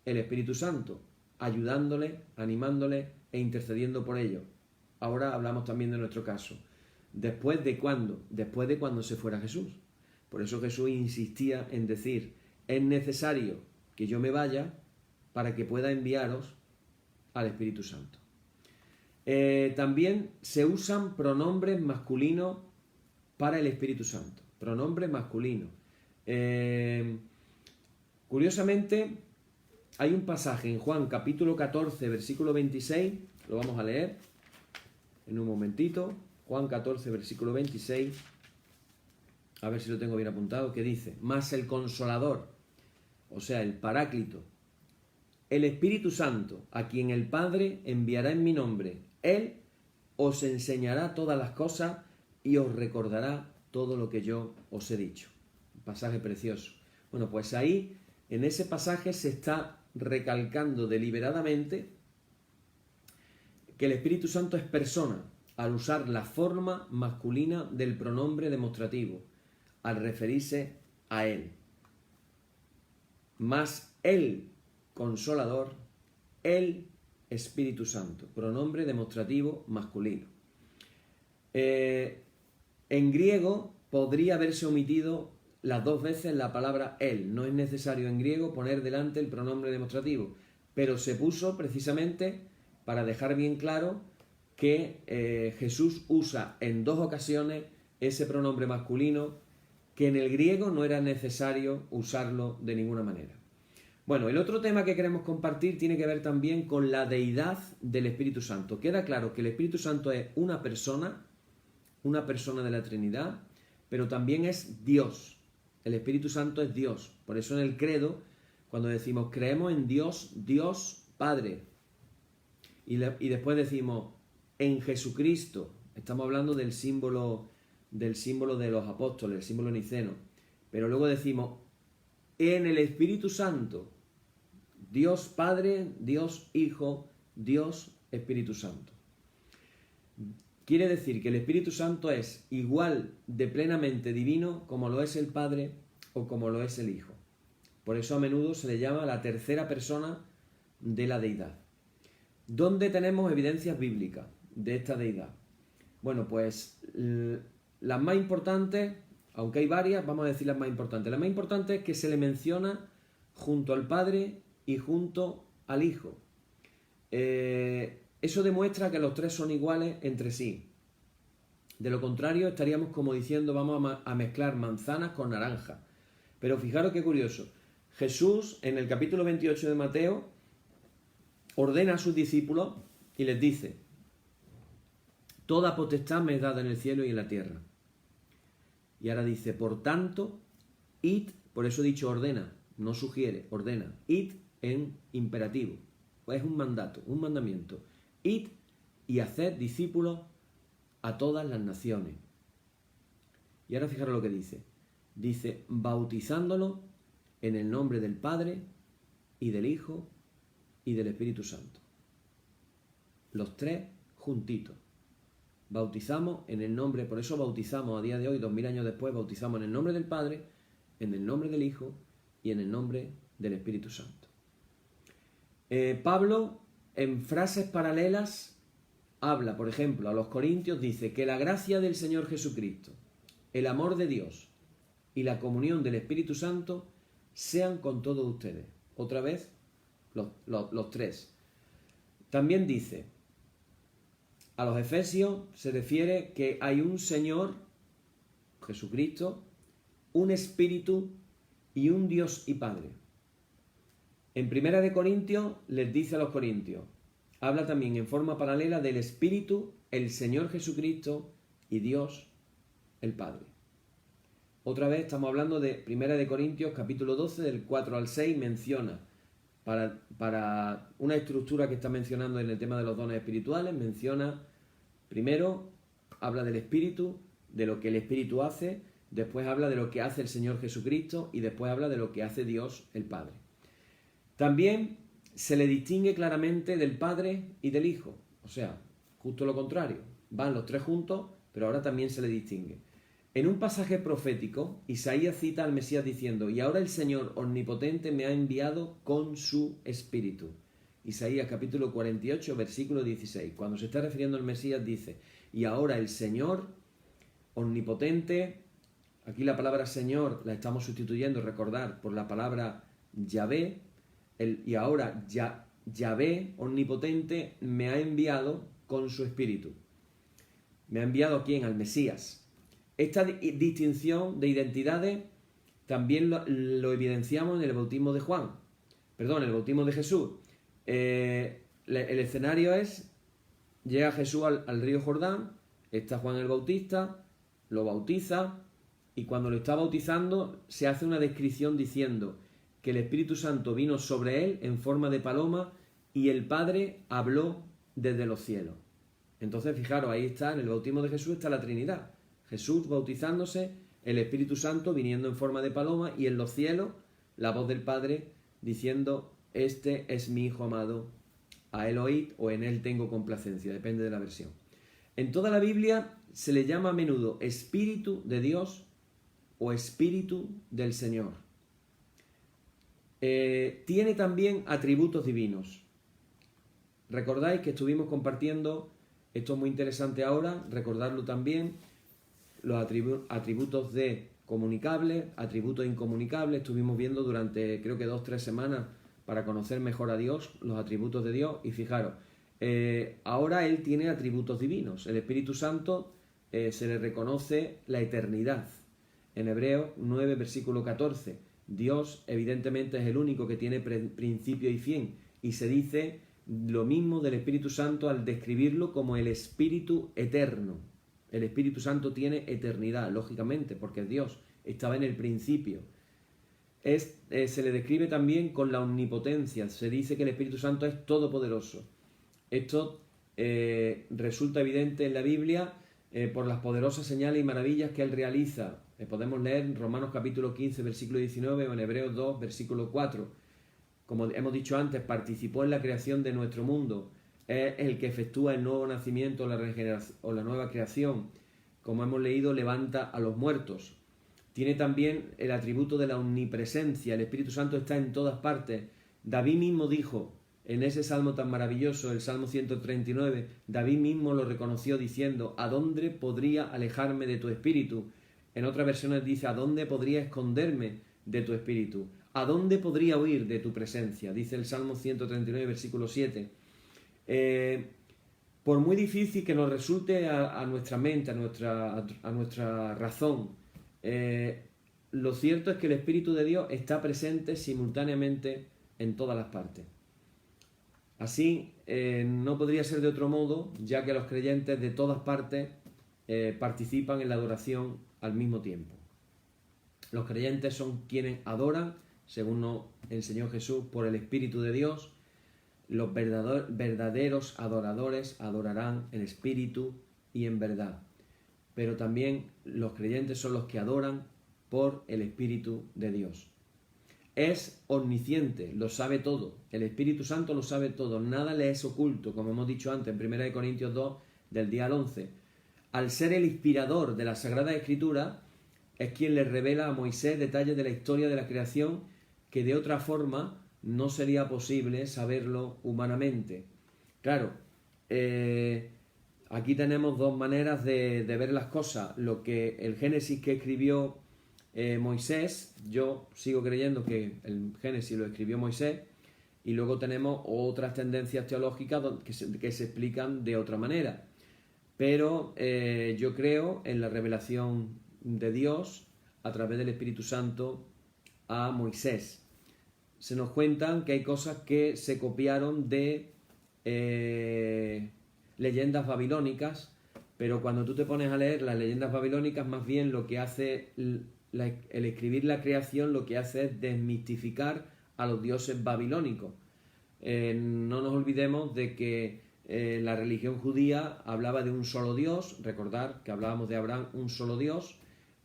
el Espíritu Santo, ayudándole, animándole e intercediendo por ellos. Ahora hablamos también de nuestro caso. ¿Después de cuándo? Después de cuando se fuera Jesús. Por eso Jesús insistía en decir, es necesario que yo me vaya para que pueda enviaros al Espíritu Santo. También se usan pronombres masculinos para el Espíritu Santo. Pronombres masculinos. Curiosamente, hay un pasaje en Juan capítulo 14, versículo 26, lo vamos a leer en un momentito. Juan 14, versículo 26, a ver si lo tengo bien apuntado, que dice, mas el Consolador, o sea, el Paráclito, el Espíritu Santo, a quien el Padre enviará en mi nombre, Él os enseñará todas las cosas y os recordará todo lo que yo os he dicho. Un pasaje precioso. Bueno, pues ahí, en ese pasaje se está recalcando deliberadamente que el Espíritu Santo es persona, al usar la forma masculina del pronombre demostrativo, al referirse a Él. Más el Consolador, el Espíritu Santo, pronombre demostrativo masculino. En griego podría haberse omitido las dos veces la palabra Él. No es necesario en griego poner delante el pronombre demostrativo, pero se puso precisamente para dejar bien claro que Jesús usa en dos ocasiones ese pronombre masculino, que en el griego no era necesario usarlo de ninguna manera. Bueno, el otro tema que queremos compartir tiene que ver también con la deidad del Espíritu Santo. Queda claro que el Espíritu Santo es una persona de la Trinidad, pero también es Dios. El Espíritu Santo es Dios. Por eso en el credo, cuando decimos creemos en Dios, Dios Padre, y después decimos en Jesucristo, estamos hablando del símbolo de los apóstoles, el símbolo niceno, pero luego decimos en el Espíritu Santo, Dios Padre, Dios Hijo, Dios Espíritu Santo. Quiere decir que el Espíritu Santo es igual de plenamente divino como lo es el Padre o como lo es el Hijo. Por eso a menudo se le llama la tercera persona de la deidad. ¿Dónde tenemos evidencias bíblicas de esta deidad? Bueno, pues las más importantes, aunque hay varias, vamos a decir las más importantes. La más importante es que se le menciona junto al Padre y junto al Hijo. Eso demuestra que los tres son iguales entre sí. De lo contrario, estaríamos como diciendo, vamos a mezclar manzanas con naranjas. Pero fijaros qué curioso. Jesús, en el capítulo 28 de Mateo, ordena a sus discípulos y les dice, toda potestad me es dada en el cielo y en la tierra. Y ahora dice, por tanto, id, por eso he dicho ordena, no sugiere, ordena, id en imperativo. Es un mandato, un mandamiento. Id y haced discípulos a todas las naciones. Y ahora fijaros lo que dice. Dice, bautizándolo en el nombre del Padre y del Hijo y del Espíritu Santo. Los tres juntitos. Bautizamos en el nombre, por eso bautizamos a día de hoy, 2000 años después, bautizamos en el nombre del Padre, en el nombre del Hijo y en el nombre del Espíritu Santo. Pablo, en frases paralelas, habla, por ejemplo, a los Corintios, dice que la gracia del Señor Jesucristo, el amor de Dios y la comunión del Espíritu Santo sean con todos ustedes. Otra vez, los tres. También dice, a los Efesios se refiere que hay un Señor, Jesucristo, un Espíritu y un Dios y Padre. En Primera de Corintios les dice a los corintios, habla también en forma paralela del Espíritu, el Señor Jesucristo y Dios, el Padre. Otra vez estamos hablando de Primera de Corintios, capítulo 12, del 4 al 6, menciona, para una estructura que está mencionando en el tema de los dones espirituales, menciona, primero, habla del Espíritu, de lo que el Espíritu hace, después habla de lo que hace el Señor Jesucristo y después habla de lo que hace Dios, el Padre. También se le distingue claramente del Padre y del Hijo, o sea, justo lo contrario, van los tres juntos, pero ahora también se le distingue. En un pasaje profético, Isaías cita al Mesías diciendo, y ahora el Señor omnipotente me ha enviado con su Espíritu. Isaías capítulo 48, versículo 16. Cuando se está refiriendo al Mesías dice, y ahora el Señor omnipotente, aquí la palabra Señor la estamos sustituyendo, recordar, por la palabra Yahvé, y ahora Yahvé omnipotente me ha enviado con su Espíritu. ¿Me ha enviado a quién? Al Mesías. Esta distinción de identidades también lo evidenciamos en el bautismo de el bautismo de Jesús. El escenario es, llega Jesús al río Jordán, está Juan el Bautista, lo bautiza, y cuando lo está bautizando se hace una descripción diciendo que el Espíritu Santo vino sobre él en forma de paloma y el Padre habló desde los cielos. Entonces, fijaros, ahí está, en el bautismo de Jesús está la Trinidad. Jesús bautizándose, el Espíritu Santo viniendo en forma de paloma y en los cielos la voz del Padre diciendo, este es mi Hijo amado, a él oíd o en él tengo complacencia, depende de la versión. En toda la Biblia se le llama a menudo Espíritu de Dios o Espíritu del Señor. Tiene también atributos divinos. Recordáis que estuvimos compartiendo, esto es muy interesante ahora, recordarlo también, los atributos de comunicables, atributos incomunicables, estuvimos viendo durante creo que 2-3 semanas para conocer mejor a Dios, los atributos de Dios, y fijaros, ahora Él tiene atributos divinos, el Espíritu Santo se le reconoce la eternidad, en Hebreos 9 versículo 14, Dios evidentemente es el único que tiene principio y fin, y se dice lo mismo del Espíritu Santo al describirlo como el Espíritu eterno. El Espíritu Santo tiene eternidad, lógicamente, porque Dios estaba en el principio. Se le describe también con la omnipotencia. Se dice que el Espíritu Santo es todopoderoso. Esto resulta evidente en la Biblia por las poderosas señales y maravillas que Él realiza. Podemos leer en Romanos capítulo 15, versículo 19 o en Hebreos 2, versículo 4. Como hemos dicho antes, participó en la creación de nuestro mundo. Es el que efectúa el nuevo nacimiento la regeneración, o la nueva creación. Como hemos leído, levanta a los muertos. Tiene también el atributo de la omnipresencia. El Espíritu Santo está en todas partes. David mismo dijo, en ese salmo tan maravilloso, el Salmo 139, David mismo lo reconoció diciendo, ¿a dónde podría alejarme de tu Espíritu? En otras versiones dice, ¿a dónde podría esconderme de tu Espíritu? ¿A dónde podría huir de tu presencia? Dice el Salmo 139, versículo 7. Por muy difícil que nos resulte a nuestra mente, a nuestra razón, lo cierto es que el Espíritu de Dios está presente simultáneamente en todas las partes. Así, no podría ser de otro modo, ya que los creyentes de todas partes participan en la adoración al mismo tiempo. Los creyentes son quienes adoran, según nos enseñó Jesús, por el Espíritu de Dios. Los verdaderos adoradores adorarán en espíritu y en verdad. Pero también los creyentes son los que adoran por el Espíritu de Dios. Es omnisciente, lo sabe todo. El Espíritu Santo lo sabe todo. Nada le es oculto, como hemos dicho antes en 1 Corintios 2, del día al 11. al ser el inspirador de la Sagrada Escritura, es quien le revela a Moisés detalles de la historia de la creación que de otra forma no sería posible saberlo humanamente. Claro, aquí tenemos dos maneras de ver las cosas. Lo que el Génesis que escribió Moisés, yo sigo creyendo que el Génesis lo escribió Moisés, y luego tenemos otras tendencias teológicas que se explican de otra manera. Pero yo creo en la revelación de Dios a través del Espíritu Santo a Moisés. Se nos cuentan que hay cosas que se copiaron de leyendas babilónicas, pero cuando tú te pones a leer las leyendas babilónicas, más bien lo que hace el escribir la creación, lo que hace es desmistificar a los dioses babilónicos. No nos olvidemos de que la religión judía hablaba de un solo Dios. Recordar que hablábamos de Abraham, un solo Dios,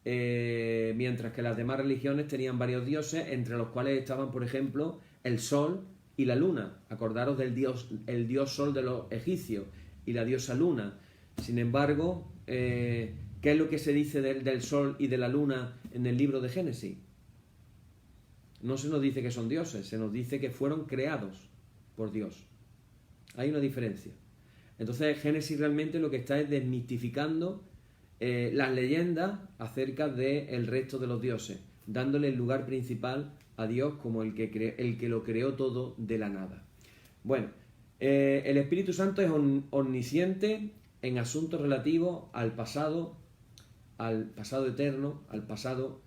mientras que las demás religiones tenían varios dioses, entre los cuales estaban, por ejemplo, el sol y la luna. Acordaros del dios, el dios sol de los egipcios y la diosa luna. Sin embargo, ¿qué es lo que se dice del sol y de la luna en el libro de Génesis? No se nos dice que son dioses, se nos dice que fueron creados por Dios. Hay una diferencia. Entonces Génesis realmente lo que está es desmitificando las leyendas acerca del resto de los dioses, dándole el lugar principal a Dios como el que lo creó todo de la nada. Bueno, el Espíritu Santo es omnisciente en asuntos relativos al pasado eterno, al pasado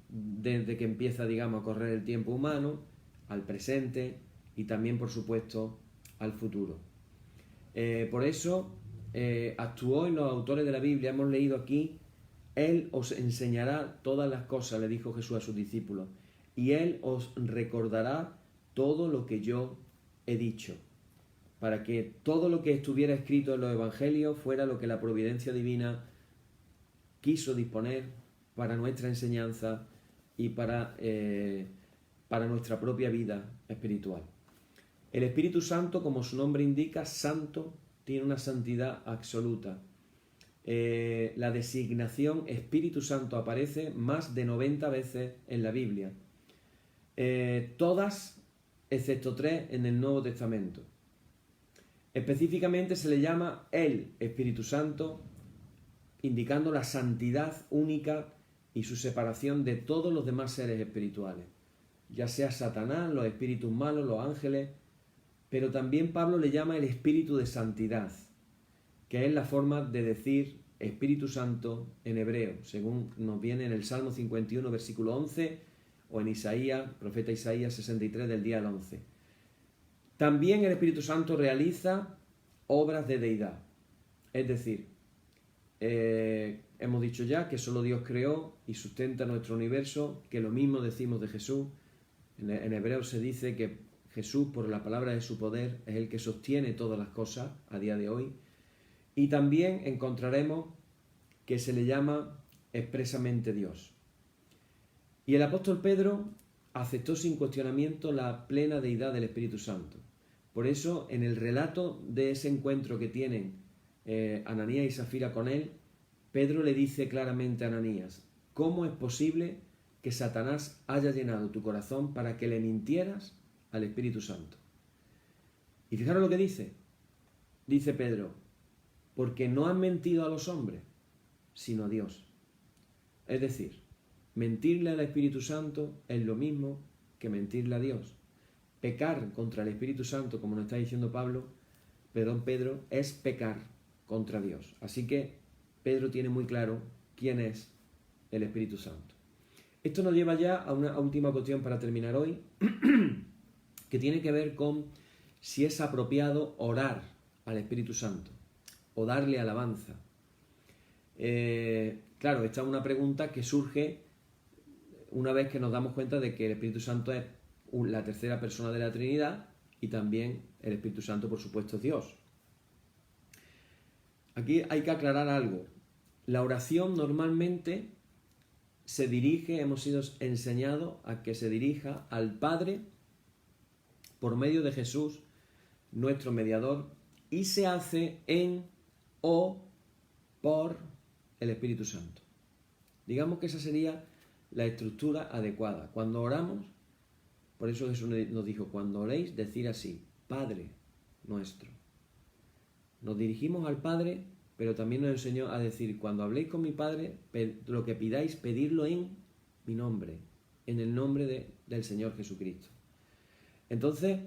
desde que empieza, digamos, a correr el tiempo humano, al presente y también, por supuesto, al futuro. Por eso actuó en los autores de la Biblia. Hemos leído aquí: Él os enseñará todas las cosas, le dijo Jesús a sus discípulos, y Él os recordará todo lo que yo he dicho, para que todo lo que estuviera escrito en los evangelios fuera lo que la providencia divina quiso disponer para nuestra enseñanza y para nuestra propia vida espiritual. El Espíritu Santo, como su nombre indica, santo, tiene una santidad absoluta. La designación Espíritu Santo aparece más de 90 veces en la Biblia, todas excepto 3 en el Nuevo Testamento. Específicamente se le llama el Espíritu Santo, indicando la santidad única y su separación de todos los demás seres espirituales, ya sea Satanás, los espíritus malos, los ángeles, pero también Pablo le llama el Espíritu de Santidad, que es la forma de decir Espíritu Santo en hebreo, según nos viene en el Salmo 51, versículo 11, o en Isaías, profeta Isaías 63, del día al 11. También el Espíritu Santo realiza obras de deidad, es decir, hemos dicho ya que solo Dios creó y sustenta nuestro universo, que lo mismo decimos de Jesús. En hebreo se dice que Jesús, por la palabra de su poder, es el que sostiene todas las cosas a día de hoy. Y también encontraremos que se le llama expresamente Dios. Y el apóstol Pedro aceptó sin cuestionamiento la plena deidad del Espíritu Santo. Por eso, en el relato de ese encuentro que tienen Ananías y Safira con él, Pedro le dice claramente a Ananías: ¿cómo es posible que Satanás haya llenado tu corazón para que le mintieras al Espíritu Santo? Y fijaros lo que dice. Dice Pedro: porque no han mentido a los hombres, sino a Dios. Es decir, mentirle al Espíritu Santo es lo mismo que mentirle a Dios. Pecar contra el Espíritu Santo, como nos está diciendo Pedro, es pecar contra Dios. Así que Pedro tiene muy claro quién es el Espíritu Santo. Esto nos lleva ya a una última cuestión para terminar hoy, que tiene que ver con si es apropiado orar al Espíritu Santo o darle alabanza. Claro, esta es una pregunta que surge una vez que nos damos cuenta de que el Espíritu Santo es la tercera persona de la Trinidad y también el Espíritu Santo, por supuesto, es Dios. Aquí hay que aclarar algo. La oración normalmente se dirige, hemos sido enseñados a que se dirija al Padre por medio de Jesús, nuestro mediador, y se hace en o por el Espíritu Santo. Digamos que esa sería la estructura adecuada. Cuando oramos, por eso Jesús nos dijo, cuando oréis, decir así, Padre nuestro. Nos dirigimos al Padre, pero también nos enseñó a decir, cuando habléis con mi Padre, lo que pidáis, pedirlo en mi nombre, en el nombre del Señor Jesucristo. Entonces,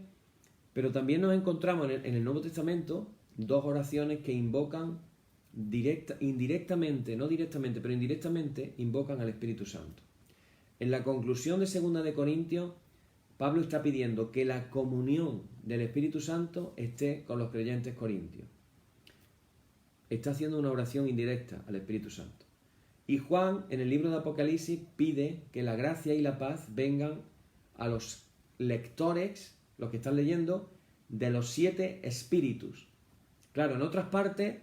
pero también nos encontramos en el Nuevo Testamento dos oraciones que invocan indirectamente, no directamente, pero indirectamente invocan al Espíritu Santo. En la conclusión de 2 de Corintios, Pablo está pidiendo que la comunión del Espíritu Santo esté con los creyentes corintios. Está haciendo una oración indirecta al Espíritu Santo. Y Juan, en el libro de Apocalipsis, pide que la gracia y la paz vengan a los lectores, los que están leyendo, de los 7 espíritus. Claro, en otras partes,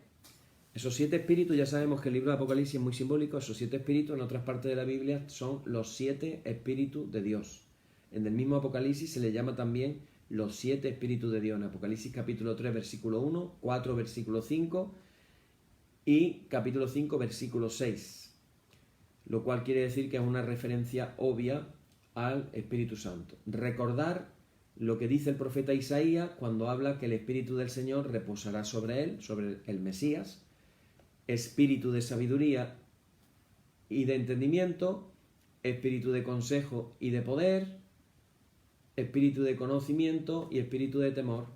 esos 7 espíritus, ya sabemos que el libro de Apocalipsis es muy simbólico, esos 7 espíritus en otras partes de la Biblia son los 7 espíritus de Dios. En el mismo Apocalipsis se le llama también los 7 espíritus de Dios. En Apocalipsis capítulo 3, versículo 1, 4, versículo 5 y capítulo 5, versículo 6. Lo cual quiere decir que es una referencia obvia al Espíritu Santo. Recordar lo que dice el profeta Isaías cuando habla que el Espíritu del Señor reposará sobre él, sobre el Mesías, espíritu de sabiduría y de entendimiento, espíritu de consejo y de poder, espíritu de conocimiento y espíritu de temor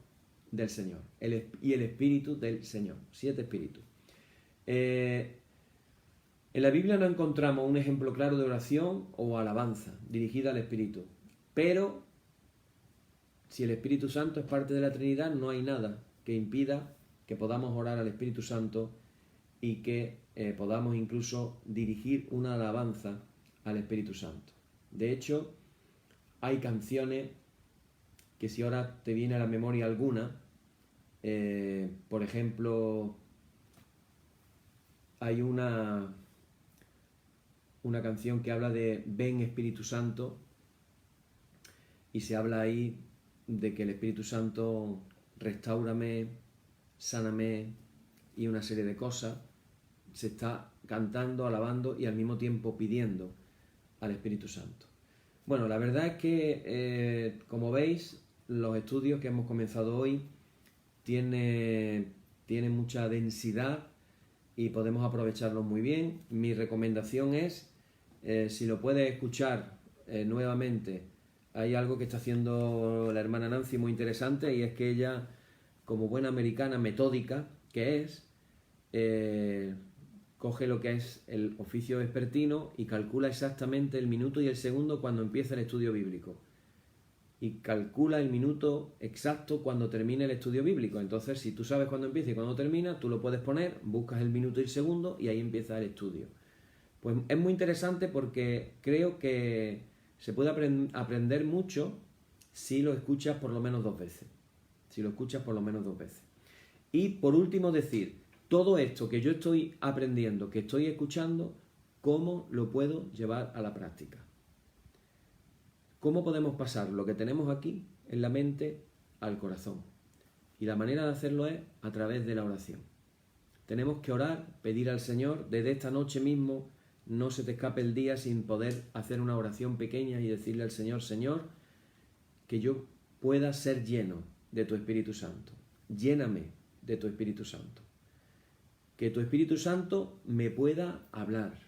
del Señor. Y el Espíritu del Señor. 7 espíritus. En la Biblia no encontramos un ejemplo claro de oración o alabanza dirigida al Espíritu. Pero si el Espíritu Santo es parte de la Trinidad, no hay nada que impida que podamos orar al Espíritu Santo y que podamos incluso dirigir una alabanza al Espíritu Santo. De hecho, hay canciones que si ahora te viene a la memoria alguna, por ejemplo, hay una canción que habla de Ven Espíritu Santo y se habla ahí de que el Espíritu Santo restáurame, sáname y una serie de cosas. Se está cantando, alabando y al mismo tiempo pidiendo al Espíritu Santo. Bueno, la verdad es que, como veis, los estudios que hemos comenzado hoy tienen mucha densidad y podemos aprovecharlos muy bien. Mi recomendación es, si lo puedes escuchar nuevamente, hay algo que está haciendo la hermana Nancy muy interesante y es que ella, como buena americana metódica que es, coge lo que es el oficio vespertino y calcula exactamente el minuto y el segundo cuando empieza el estudio bíblico. Y calcula el minuto exacto cuando termine el estudio bíblico. Entonces, si tú sabes cuándo empieza y cuándo termina, tú lo puedes poner, buscas el minuto y el segundo y ahí empieza el estudio. Pues es muy interesante porque creo que se puede aprender mucho si lo escuchas por lo menos 2 veces. Si lo escuchas por lo menos 2 veces. Y por último decir, todo esto que yo estoy aprendiendo, que estoy escuchando, ¿cómo lo puedo llevar a la práctica? ¿Cómo podemos pasar lo que tenemos aquí en la mente al corazón? Y la manera de hacerlo es a través de la oración. Tenemos que orar, pedir al Señor, desde esta noche mismo, no se te escape el día sin poder hacer una oración pequeña y decirle al Señor, Señor, que yo pueda ser lleno de tu Espíritu Santo. Lléname de tu Espíritu Santo. Que tu Espíritu Santo me pueda hablar.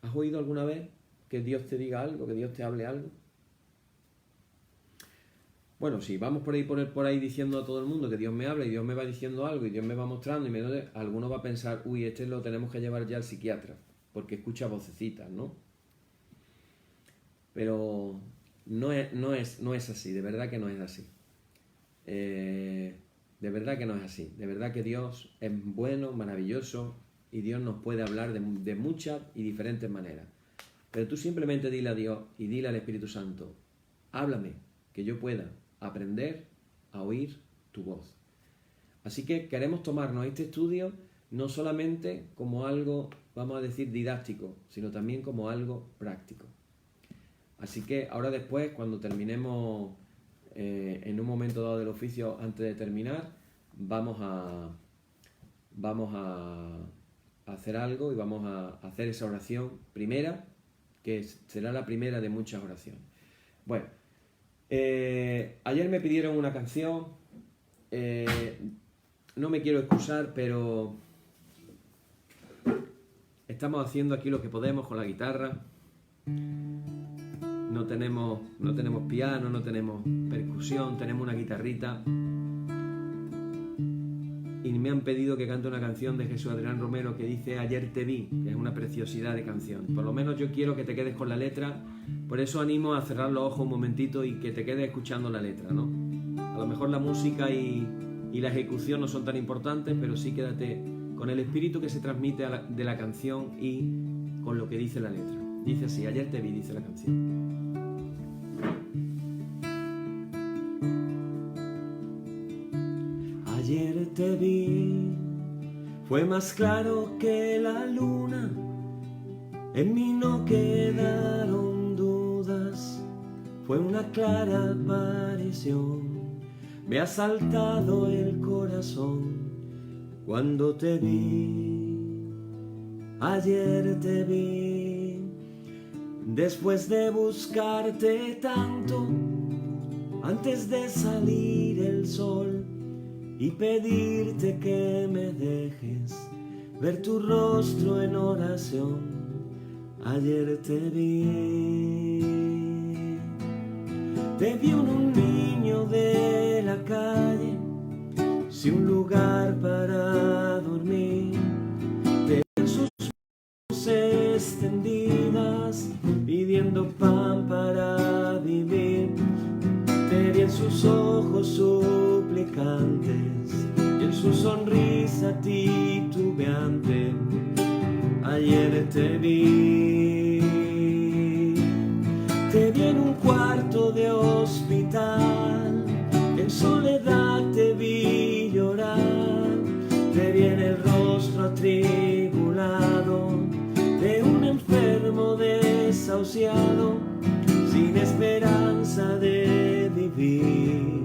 ¿Has oído alguna vez que Dios te diga algo, que Dios te hable algo? Bueno, si vamos por ahí diciendo a todo el mundo que Dios me habla y Dios me va diciendo algo y Dios me va mostrando alguno va a pensar, uy, este lo tenemos que llevar ya al psiquiatra, porque escucha vocecitas, ¿no? Pero no es así, de verdad que no es así. De verdad que no es así. De verdad que Dios es bueno, maravilloso y Dios nos puede hablar de muchas y diferentes maneras. Pero tú simplemente dile a Dios y dile al Espíritu Santo, háblame, que yo pueda aprender a oír tu voz. Así que queremos tomarnos este estudio no solamente como algo, vamos a decir, didáctico, sino también como algo práctico. Así que ahora después, cuando terminemos en un momento dado del oficio, antes de terminar, vamos a hacer algo y vamos a hacer esa oración primera, que será la primera de muchas oraciones. Bueno, ayer me pidieron una canción, no me quiero excusar, pero estamos haciendo aquí lo que podemos con la guitarra. No tenemos piano, no tenemos percusión, tenemos una guitarrita. Y me han pedido que cante una canción de Jesús Adrián Romero que dice Ayer te vi, que es una preciosidad de canción. Por lo menos yo quiero que te quedes con la letra, por eso animo a cerrar los ojos un momentito y que te quedes escuchando la letra, ¿no? A lo mejor la música y la ejecución no son tan importantes, pero sí quédate con el espíritu que se transmite de la canción y con lo que dice la letra. Dice así, ayer te vi, dice la canción. Ayer te vi, fue más claro que la luna, en mí no quedaron dudas, fue una clara aparición, me ha saltado el corazón cuando te vi. Ayer te vi, después de buscarte tanto, antes de salir el sol, y pedirte que me dejes ver tu rostro en oración. Ayer te vi un niño de la calle, sin un lugar para dormir, te vi en sus manos extendidas, pidiendo pan para vivir, te vi en sus ojos suplicantes y en su sonrisa titubeante. Ayer te vi en un cuarto de hospital, en soledad te vi llorar, te vi en el rostro atribulado de un enfermo desahuciado, sin esperanza de vivir,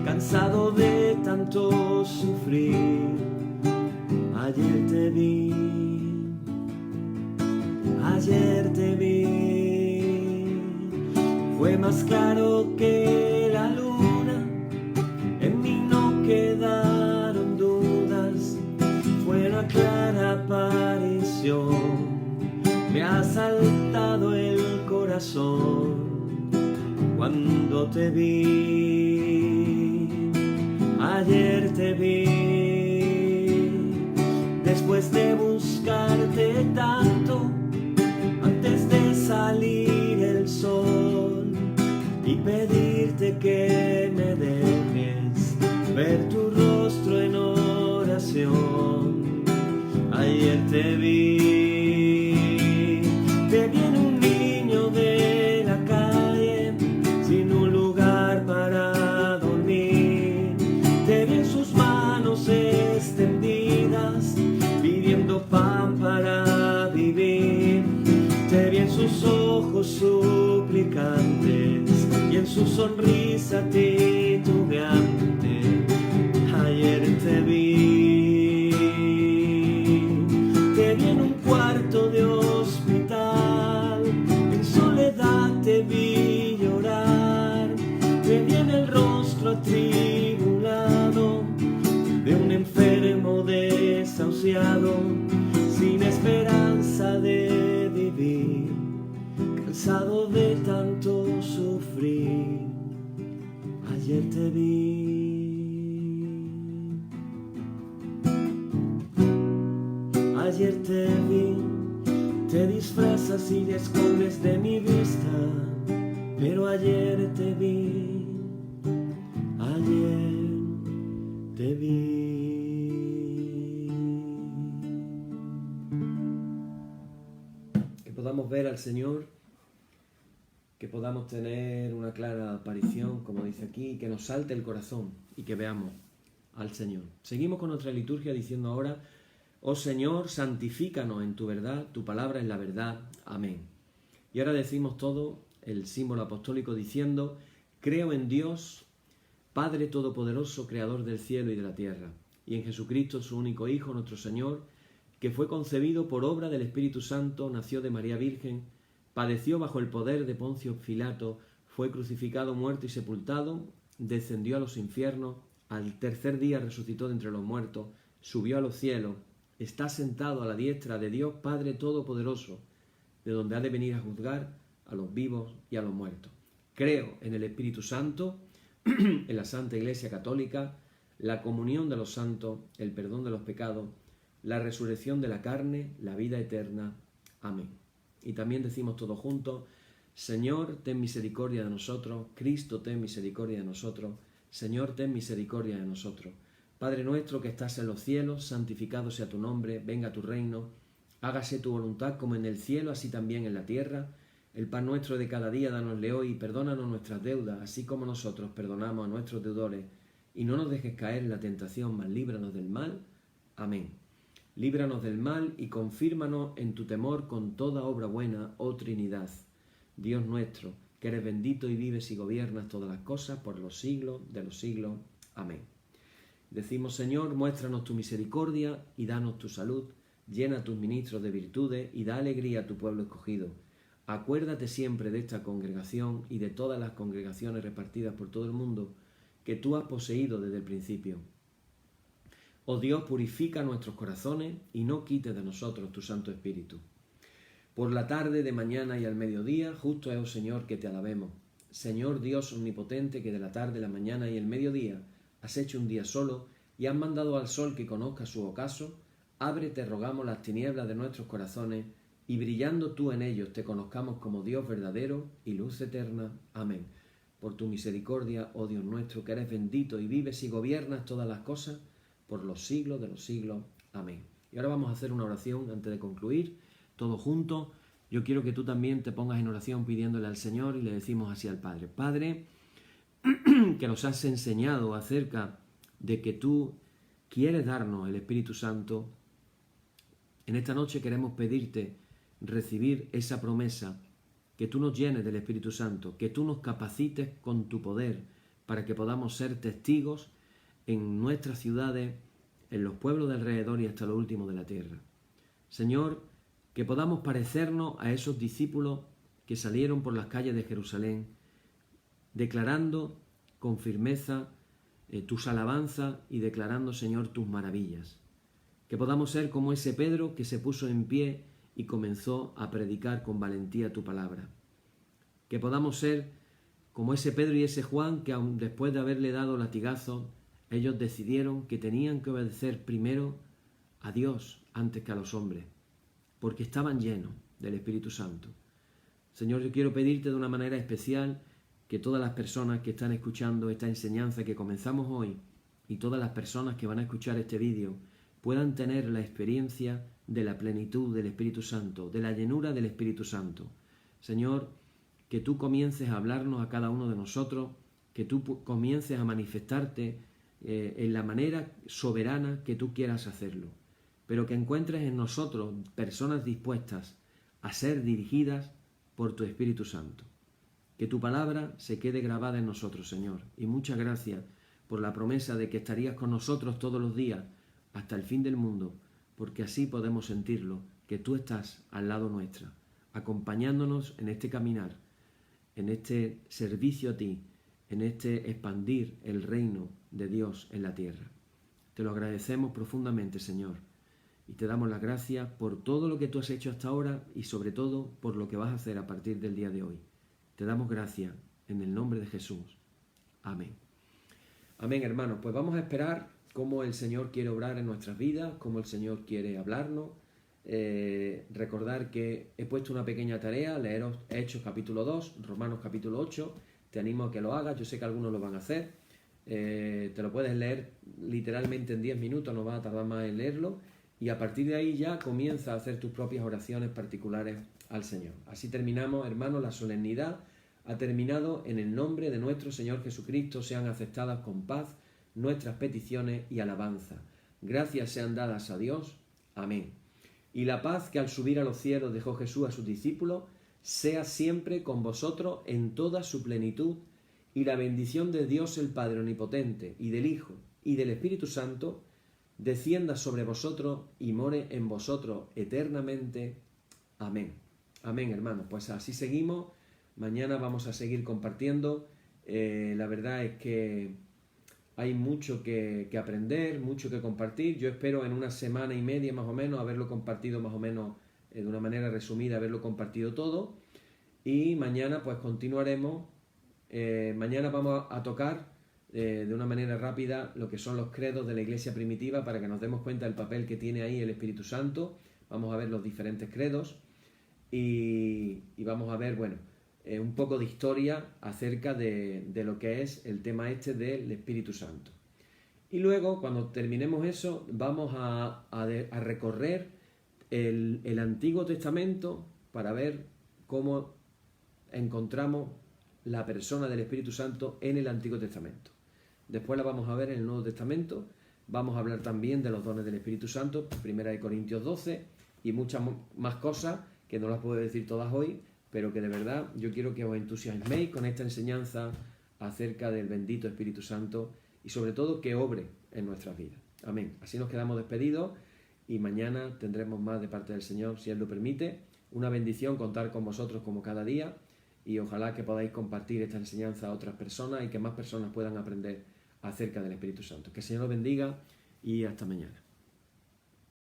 cansado de tanto sufrir. Ayer te vi, ayer te vi, fue más claro que la luna, en mí no quedaron dudas, fue una clara aparición, me ha saltado el corazón cuando te vi. Ayer te vi, después de buscarte tanto, antes de salir el sol, y pedirte que me dejes ver tu rostro en oración. Ayer te vi en un niño de la calle, sin un lugar para dormir, te vi en sus manos extendidas, pidiendo pan para vivir, te vi en sus ojos suplicantes y en su sonrisa titubeante. Ayer te vi en un cuarto de hospital, en soledad te vi llorar, te vi en el rostro atribulado de un enfermo desahuciado, sin esperanza de vivir, cansado de tanto sufrir. Ayer te vi. Ayer te vi, te disfrazas y te escondes de mi vista, pero ayer te vi, ayer te vi. Que podamos ver al Señor, que podamos tener una clara aparición, como dice aquí, que nos salte el corazón y que veamos al Señor. Seguimos con nuestra liturgia diciendo ahora: oh Señor, santifícanos en tu verdad, tu palabra es la verdad. Amén. Y ahora decimos todo el símbolo apostólico diciendo: creo en Dios, Padre Todopoderoso, Creador del cielo y de la tierra, y en Jesucristo, su único Hijo, nuestro Señor, que fue concebido por obra del Espíritu Santo, nació de María Virgen, padeció bajo el poder de Poncio Pilato, fue crucificado, muerto y sepultado, descendió a los infiernos, al tercer día resucitó de entre los muertos, subió a los cielos, está sentado a la diestra de Dios Padre Todopoderoso, de donde ha de venir a juzgar a los vivos y a los muertos. Creo en el Espíritu Santo, en la Santa Iglesia Católica, la comunión de los santos, el perdón de los pecados, la resurrección de la carne, la vida eterna. Amén. Y también decimos todos juntos: Señor, ten misericordia de nosotros. Cristo, ten misericordia de nosotros. Señor, ten misericordia de nosotros. Padre nuestro que estás en los cielos, santificado sea tu nombre, venga tu reino, hágase tu voluntad como en el cielo, así también en la tierra. El pan nuestro de cada día dánosle hoy, y perdónanos nuestras deudas, así como nosotros perdonamos a nuestros deudores. Y no nos dejes caer en la tentación, mas líbranos del mal. Amén. Líbranos del mal y confírmanos en tu temor con toda obra buena, oh Trinidad. Dios nuestro, que eres bendito y vives y gobiernas todas las cosas por los siglos de los siglos. Amén. Decimos: Señor, muéstranos tu misericordia y danos tu salud. Llena a tus ministros de virtudes y da alegría a tu pueblo escogido. Acuérdate siempre de esta congregación y de todas las congregaciones repartidas por todo el mundo que tú has poseído desde el principio. Oh Dios, purifica nuestros corazones y no quites de nosotros tu Santo Espíritu. Por la tarde, de mañana y al mediodía, justo es, oh Señor, que te alabemos. Señor Dios omnipotente, que de la tarde, la mañana y el mediodía has hecho un día solo y has mandado al sol que conozca su ocaso, abre, te rogamos, las tinieblas de nuestros corazones y brillando tú en ellos te conozcamos como Dios verdadero y luz eterna. Amén. Por tu misericordia, oh Dios nuestro, que eres bendito y vives y gobiernas todas las cosas por los siglos de los siglos. Amén. Y ahora vamos a hacer una oración antes de concluir, todos juntos. Yo quiero que tú también te pongas en oración pidiéndole al Señor y le decimos así al Padre: Padre, que nos has enseñado acerca de que tú quieres darnos el Espíritu Santo, en esta noche queremos pedirte recibir esa promesa, que tú nos llenes del Espíritu Santo, que tú nos capacites con tu poder para que podamos ser testigos en nuestras ciudades, en los pueblos de alrededor y hasta lo último de la tierra. Señor, que podamos parecernos a esos discípulos que salieron por las calles de Jerusalén, declarando con firmeza tus alabanzas y declarando, Señor, tus maravillas. Que podamos ser como ese Pedro que se puso en pie y comenzó a predicar con valentía tu palabra. Que podamos ser como ese Pedro y ese Juan que, aun después de haberle dado latigazos, ellos decidieron que tenían que obedecer primero a Dios antes que a los hombres, porque estaban llenos del Espíritu Santo. Señor, yo quiero pedirte de una manera especial que todas las personas que están escuchando esta enseñanza que comenzamos hoy y todas las personas que van a escuchar este vídeo puedan tener la experiencia de la plenitud del Espíritu Santo, de la llenura del Espíritu Santo. Señor, que tú comiences a hablarnos a cada uno de nosotros, que tú comiences a manifestarte en la manera soberana que tú quieras hacerlo, pero que encuentres en nosotros personas dispuestas a ser dirigidas por tu Espíritu Santo. Que tu palabra se quede grabada en nosotros, Señor, y muchas gracias por la promesa de que estarías con nosotros todos los días hasta el fin del mundo, porque así podemos sentirlo, que tú estás al lado nuestra, acompañándonos en este caminar, en este servicio a ti, en este expandir el reino de Dios en la tierra. Te lo agradecemos profundamente, Señor, y te damos las gracias por todo lo que tú has hecho hasta ahora y sobre todo por lo que vas a hacer a partir del día de hoy. Te damos gracias en el nombre de Jesús. Amén. Amén, hermanos. Pues vamos a esperar cómo el Señor quiere obrar en nuestras vidas, cómo el Señor quiere hablarnos. Recordar que he puesto una pequeña tarea, leeros Hechos capítulo 2, Romanos capítulo 8. Te animo a que lo hagas, yo sé que algunos lo van a hacer. Te lo puedes leer literalmente en 10 minutos, no va a tardar más en leerlo. Y a partir de ahí ya comienza a hacer tus propias oraciones particulares al Señor. Así terminamos, hermanos, la solemnidad ha terminado. En el nombre de nuestro Señor Jesucristo sean aceptadas con paz nuestras peticiones y alabanza. Gracias sean dadas a Dios. Amén. Y la paz que al subir a los cielos dejó Jesús a sus discípulos, sea siempre con vosotros en toda su plenitud, y la bendición de Dios el Padre Omnipotente, y del Hijo, y del Espíritu Santo, descienda sobre vosotros y more en vosotros eternamente. Amén. Amén, hermanos. Pues así seguimos. Mañana vamos a seguir compartiendo. La verdad es que hay mucho que aprender, mucho que compartir. Yo espero en una semana y media más o menos haberlo compartido más o menos de una manera resumida, haberlo compartido todo. Y mañana pues continuaremos. Mañana vamos a tocar de una manera rápida lo que son los credos de la Iglesia primitiva para que nos demos cuenta del papel que tiene ahí el Espíritu Santo. Vamos a ver los diferentes credos y vamos a ver, bueno, un poco de historia acerca de lo que es el tema este del Espíritu Santo. Y luego, cuando terminemos eso, vamos a recorrer el Antiguo Testamento para ver cómo encontramos la persona del Espíritu Santo en el Antiguo Testamento. Después la vamos a ver en el Nuevo Testamento. Vamos a hablar también de los dones del Espíritu Santo, 1 Corintios 12, y muchas más cosas que no las puedo decir todas hoy, pero que de verdad yo quiero que os entusiasméis con esta enseñanza acerca del bendito Espíritu Santo y sobre todo que obre en nuestras vidas. Amén. Así nos quedamos despedidos y mañana tendremos más de parte del Señor, si Él lo permite. Una bendición contar con vosotros como cada día y ojalá que podáis compartir esta enseñanza a otras personas y que más personas puedan aprender acerca del Espíritu Santo. Que el Señor os bendiga y hasta mañana.